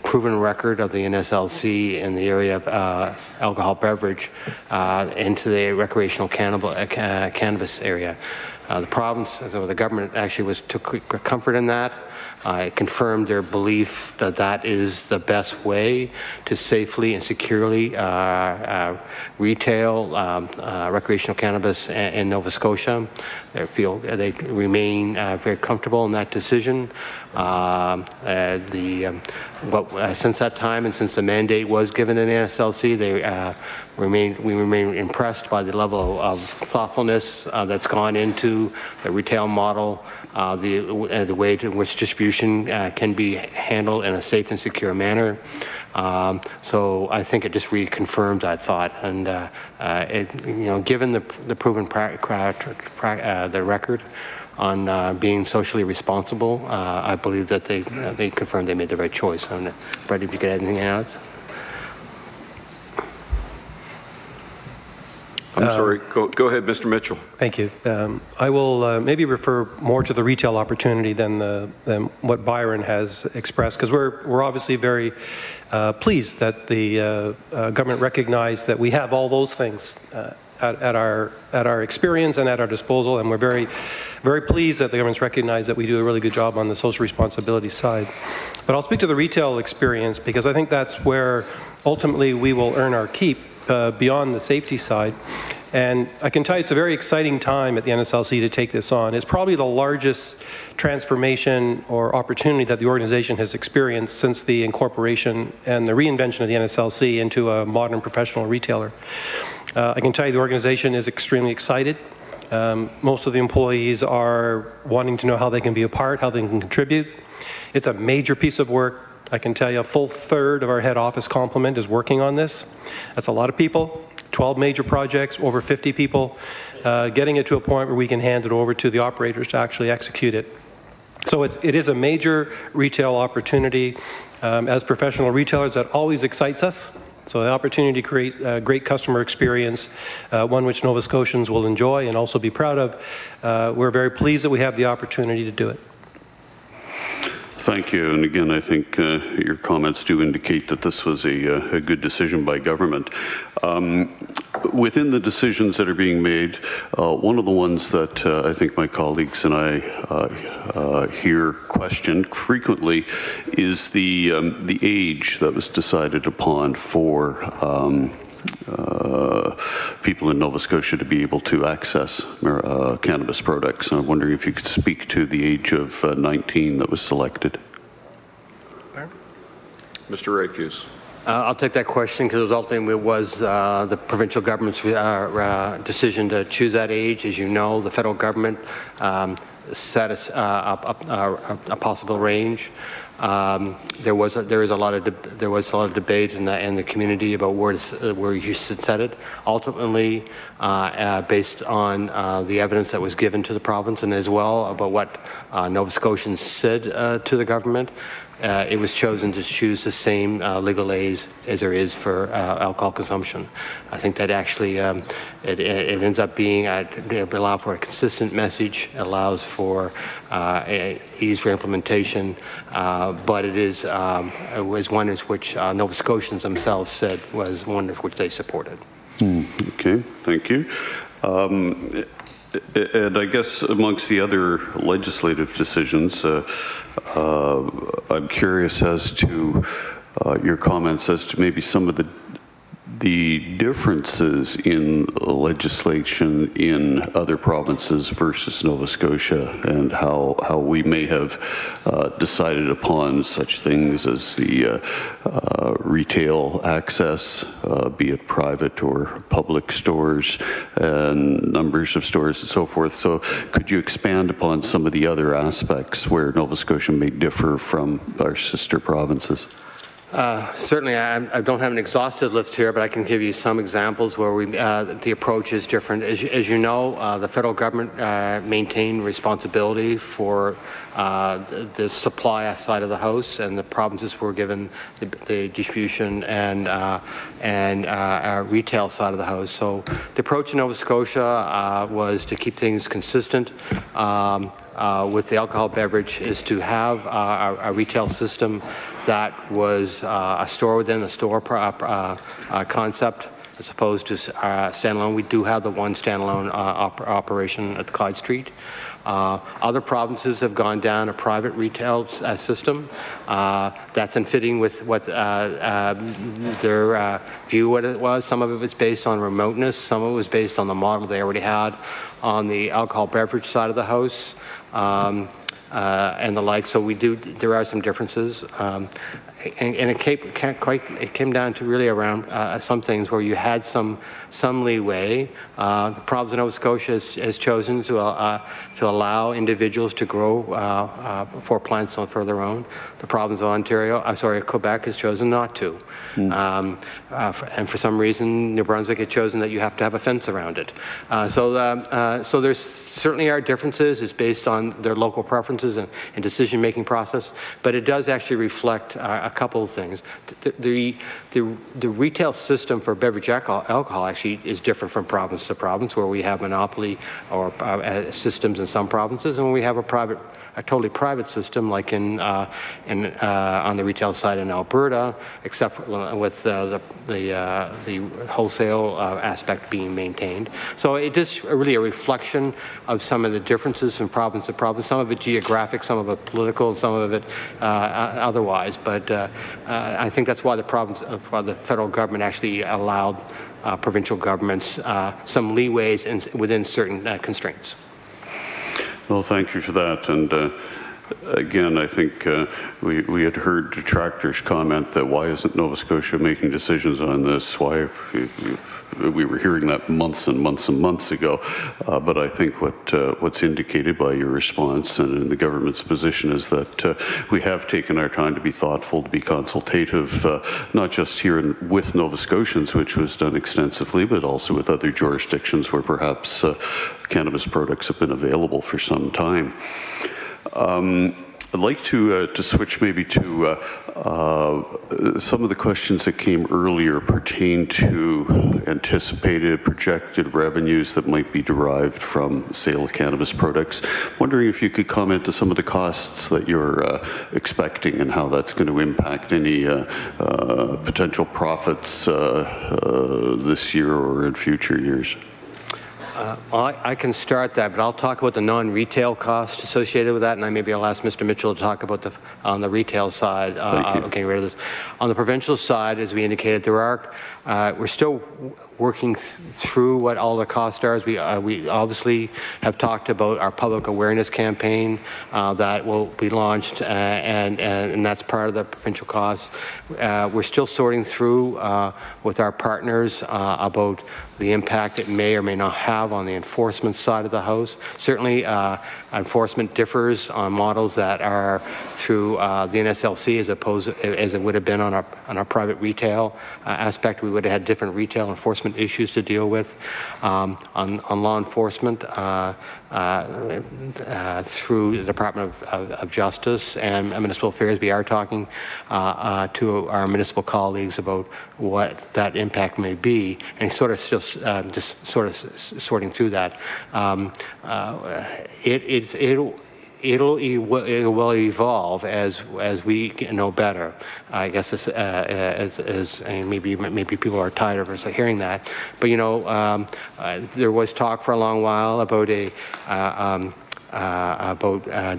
proven record of the NSLC in the area of alcohol beverage into the recreational cannabis area. The province, so the government actually took comfort in that. It confirmed their belief that that is the best way to safely and securely retail recreational cannabis in Nova Scotia. They remain very comfortable in that decision. Since that time and since the mandate was given in the NSLC, we remain impressed by the level of thoughtfulness that's gone into the retail model, the way in which distribution can be handled in a safe and secure manner. So I think it just reconfirmed that thought, and given the proven the record on being socially responsible, I believe that they confirmed they made the right choice. Bret, if you could add anything else. I'm sorry, go ahead, Mr. Mitchell. Thank you. I will maybe refer more to the retail opportunity than what Byron has expressed, because we're obviously very pleased that the government recognized that we have all those things at our experience and at our disposal, and we're very, very pleased that the government's recognized that we do a really good job on the social responsibility side. But I'll speak to the retail experience, because I think that's where ultimately we will earn our keep beyond the safety side. And I can tell you it's a very exciting time at the NSLC to take this on. It's probably the largest transformation or opportunity that the organization has experienced since the incorporation and the reinvention of the NSLC into a modern professional retailer. I can tell you the organization is extremely excited. Most of the employees are wanting to know how they can be a part, how they can contribute. It's a major piece of work. I can tell you a full third of our head office complement is working on this. That's a lot of people, 12 major projects, over 50 people, getting it to a point where we can hand it over to the operators to actually execute it. So it is a major retail opportunity. As professional retailers, that always excites us. So the opportunity to create a great customer experience, one which Nova Scotians will enjoy and also be proud of. We're very pleased that we have the opportunity to do it. Thank you. And again, I think your comments do indicate that this was a good decision by government. Within the decisions that are being made, one of the ones that I think my colleagues and I hear questioned frequently is the age that was decided upon for people in Nova Scotia to be able to access cannabis products. I'm wondering if you could speak to the age of 19 that was selected. Mr. Rafuse. I'll take that question because ultimately it was the provincial government's decision to choose that age. As you know, the federal government set a possible range. There was a lot of debate in the community about where you should set it. Ultimately, based on the evidence that was given to the province and as well about what Nova Scotians said to the government, it was chosen to choose the same legal age as there is for alcohol consumption. I think that actually it ends up being allow for a consistent message, allows for ease for implementation, but it was one which Nova Scotians themselves said was one of which they supported. Okay, thank you. And I guess amongst the other legislative decisions, I'm curious as to your comments as to maybe some of the differences in legislation in other provinces versus Nova Scotia, and how we may have decided upon such things as the retail access, be it private or public stores, and numbers of stores and so forth. So could you expand upon some of the other aspects where Nova Scotia may differ from our sister provinces? Certainly, I don't have an exhaustive list here, but I can give you some examples where the approach is different. As you know, the federal government maintained responsibility for the supply side of the house, and the provinces were given the distribution and retail side of the house. So the approach in Nova Scotia was to keep things consistent with the alcohol beverage, is to have a retail system that was a store within a store concept as opposed to standalone. We do have the one standalone operation at Clyde Street. Other provinces have gone down a private retail system. That's in fitting with what their view what it was. Some of it was based on remoteness. Some of it was based on the model they already had on the alcohol beverage side of the house. And the like, so there are some differences. And it came down to really around some things where you had some leeway. The province of Nova Scotia has chosen to allow individuals to grow 4 plants for their own. The province of Quebec has chosen not to. And for some reason, New Brunswick had chosen that you have to have a fence around it. So there's certainly are differences. It's based on their local preferences and decision-making process, but it does actually reflect a couple of things. The retail system for beverage alcohol actually is different from province to province, where we have monopoly or systems in some provinces, and we have a totally private system, like on the retail side in Alberta, except for, with the wholesale aspect being maintained. So it is really a reflection of some of the differences from province to province. Some of it geographic, some of it political, and some of it otherwise. But I think that's why the federal government actually allowed provincial governments some leeways within certain constraints. Well, thank you for that. And again, I think we had heard detractors comment that why isn't Nova Scotia making decisions on this? Why we were hearing that months and months and months ago. But I think what's indicated by your response and the government's position is that we have taken our time to be thoughtful, to be consultative, not just here with Nova Scotians, which was done extensively, but also with other jurisdictions where perhaps cannabis products have been available for some time. I'd like to switch maybe to some of the questions that came earlier pertain to anticipated, projected revenues that might be derived from the sale of cannabis products. Wondering if you could comment to some of the costs that you're expecting and how that's going to impact any potential profits this year or in future years. Well, I can start that, but I'll talk about the non-retail cost associated with that, and maybe I'll ask Mr. Mitchell to talk about on the retail side. Getting rid of this. On the provincial side, as we indicated, we're still working through what all the costs are. We obviously have talked about our public awareness campaign that will be launched, and that's part of the provincial costs. We're still sorting through with our partners about the impact it may or may not have on the enforcement side of the house. Certainly, enforcement differs on models that are through the NSLC as it would have been on our private retail aspect. We would have had different retail enforcement issues to deal with. On law enforcement, through the Department of Justice and Municipal Affairs, we are talking to our municipal colleagues about what that impact may be, and just sort of sorting through that. It will evolve as we know better. I guess and maybe people are tired of us hearing that, but you know, there was talk for a long while about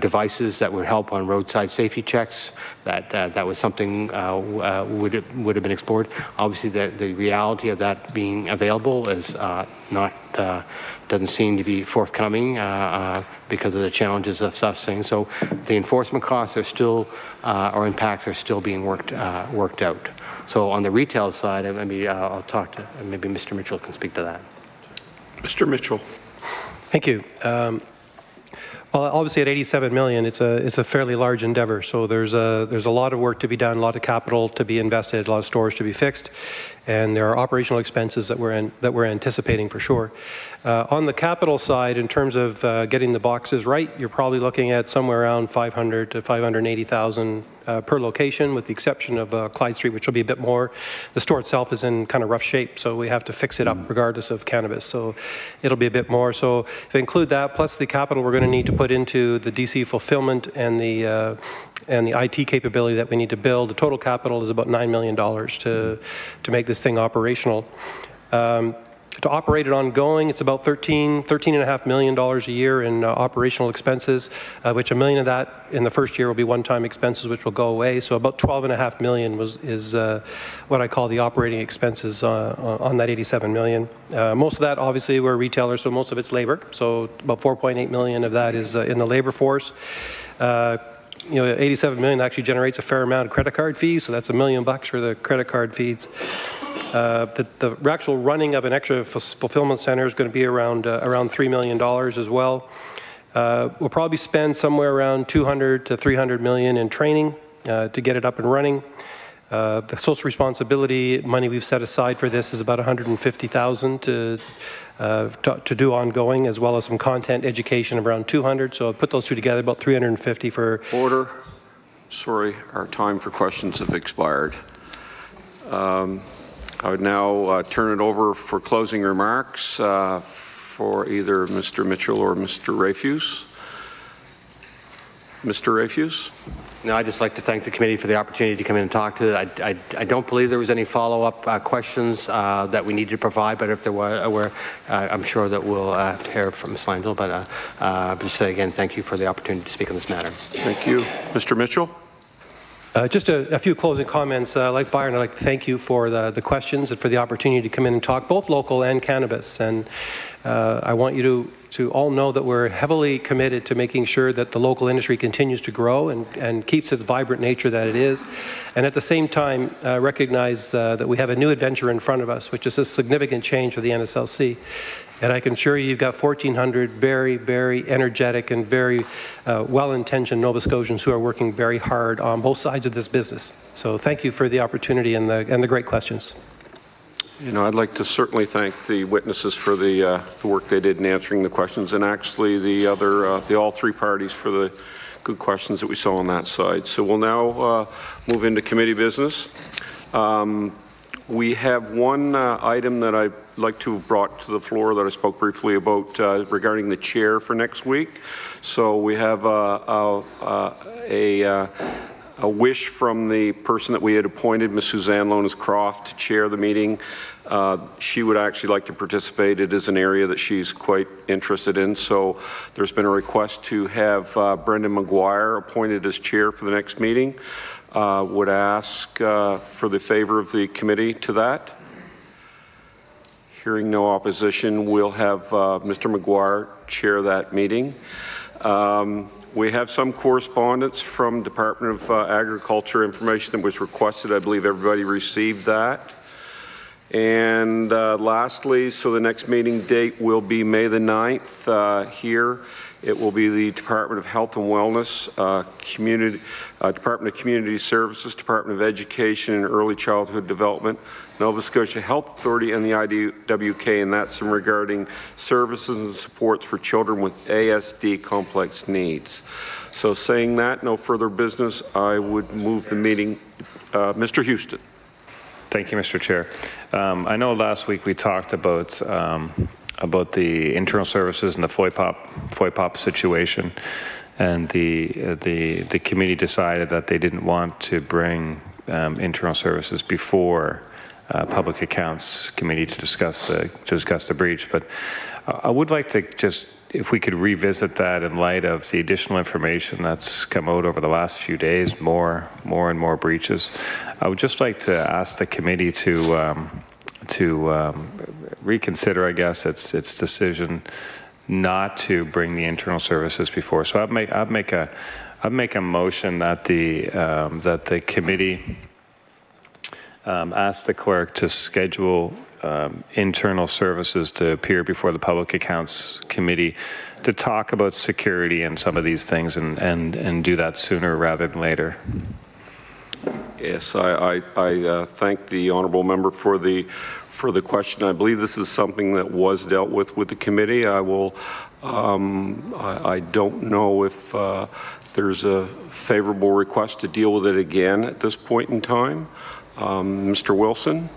devices that would help on roadside safety checks. That was something would have been explored. Obviously, the reality of that being available is doesn't seem to be forthcoming because of the challenges of such things. So the enforcement costs are still, or impacts are still being worked out. So on the retail side, maybe I'll talk to, maybe Mr. Mitchell can speak to that. Mr. Mitchell. Thank you. Well, obviously at 87 million, it's a fairly large endeavor. So there's a lot of work to be done, a lot of capital to be invested, a lot of stores to be fixed, and there are operational expenses that we're anticipating for sure. On the capital side, in terms of getting the boxes right, you're probably looking at somewhere around 500 to 580,000 per location, with the exception of Clyde Street, which will be a bit more. The store itself is in kind of rough shape, so we have to fix it up regardless of cannabis. So it'll be a bit more. So if we include that, plus the capital we're going to need to put into the DC fulfillment and the IT capability that we need to build, the total capital is about $9 million to make this thing operational. To operate it ongoing, it's about $13.5 million a year in operational expenses, which $1 million of that in the first year will be one-time expenses, which will go away. So about $12.5 million is what I call the operating expenses on that 87 million. Most of that, obviously, we're retailers, so most of it's labor. So about 4.8 million of that is in the labor force. You know, 87 million actually generates a fair amount of credit card fees, so that's $1 million for the credit card fees. The actual running of an extra fulfillment center is going to be around $3 million as well. We'll probably spend somewhere around 200 to 300 million in training to get it up and running. The social responsibility money we've set aside for this is about 150,000 to do ongoing, as well as some content education of around 200. So I'll put those two together, about 350 for. Order. Sorry, our time for questions have expired. I would now turn it over for closing remarks for either Mr. Mitchell or Mr. Rafuse. Mr. Rafuse? No, I'd just like to thank the committee for the opportunity to come in and talk to it. I don't believe there was any follow-up questions that we needed to provide, but if there were, I'm sure that we'll hear from Ms. Lineville. But just say again, thank you for the opportunity to speak on this matter. Thank you. Mr. Mitchell? Just a few closing comments. Like Byron, I'd like to thank you for the questions and for the opportunity to come in and talk, both local and cannabis. And I want you to all know that we're heavily committed to making sure that the local industry continues to grow and keeps its vibrant nature that it is. And at the same time, recognize that we have a new adventure in front of us, which is a significant change for the NSLC. And I can assure you, you've got 1,400 very, very energetic and very well-intentioned Nova Scotians who are working very hard on both sides of this business. So thank you for the opportunity and the great questions. You know, I'd like to certainly thank the witnesses for the work they did in answering the questions, and actually the all three parties for the good questions that we saw on that side. So we'll now move into committee business. We have one item that I'd like to have brought to the floor that I spoke briefly about regarding the chair for next week. So we have a wish from the person that we had appointed, Ms. Suzanne Lonis-Croft, to chair the meeting. She would actually like to participate. It is an area that she's quite interested in. So there's been a request to have Brendan McGuire appointed as chair for the next meeting. Would ask for the favor of the committee to that. Hearing no opposition, we'll have Mr. McGuire chair that meeting. We have some correspondence from Department of Agriculture information that was requested. I believe everybody received that. And lastly, so the next meeting date will be May the 9th here. It will be the Department of Health and Wellness, Department of Community Services, Department of Education and Early Childhood Development, Nova Scotia Health Authority, and the IDWK, and that's regarding services and supports for children with ASD complex needs. So saying that, no further business, I would move the meeting. Mr. Houston. Thank you, Mr. Chair. I know last week we talked about the internal services and the FOIPOP situation, and the committee decided that they didn't want to bring internal services before Public Accounts Committee to discuss the breach. But I would like to just, if we could revisit that in light of the additional information that's come out over the last few days, more and more breaches. I would just like to ask the committee to reconsider, I guess, its decision not to bring the internal services before. So I'd make a motion that the committee ask the clerk to schedule internal services to appear before the Public Accounts Committee to talk about security and some of these things, and do that sooner rather than later. Yes, I thank the honourable member for the question. I believe this is something that was dealt with the committee. I will. I don't know if there's a favourable request to deal with it again at this point in time. Mr. Wilson.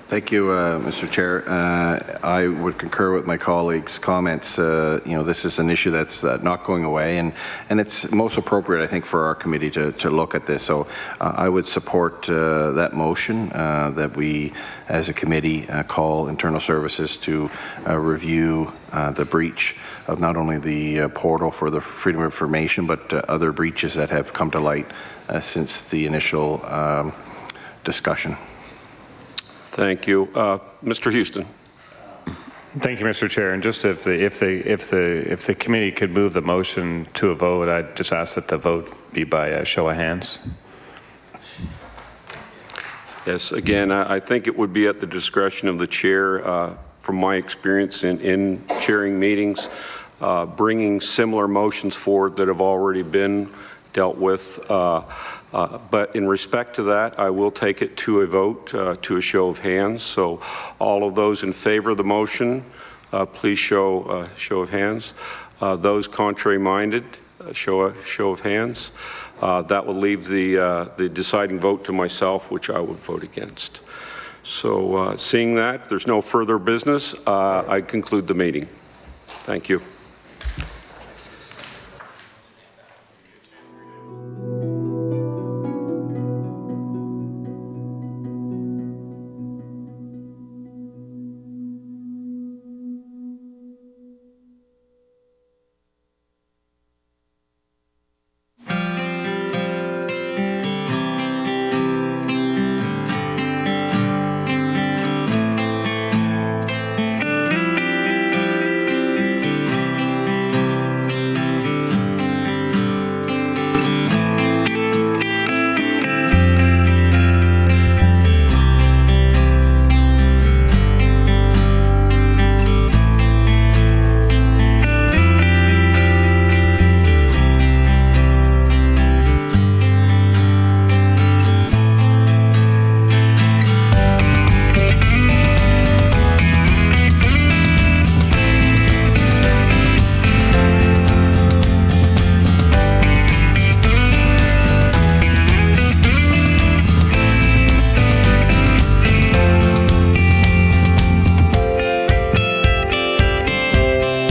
Thank you, Mr. Chair. I would concur with my colleagues' comments. You know, this is an issue that's not going away, and it's most appropriate, I think, for our committee to look at this. So I would support that motion that we, as a committee, call internal services to review the breach of not only the portal for the freedom of information, but other breaches that have come to light since the initial discussion. Thank you, Mr. Houston. Thank you, Mr. Chair. And just if the committee could move the motion to a vote, I'd just ask that the vote be by a show of hands. Yes. Again, I think it would be at the discretion of the chair. From my experience in chairing meetings, bringing similar motions forward that have already been dealt with. But in respect to that, I will take it to a vote, to a show of hands. So all of those in favor of the motion, please show of hands. Those contrary-minded, show of hands. That will leave the deciding vote to myself, which I would vote against. So seeing that, if there's no further business, I conclude the meeting. Thank you.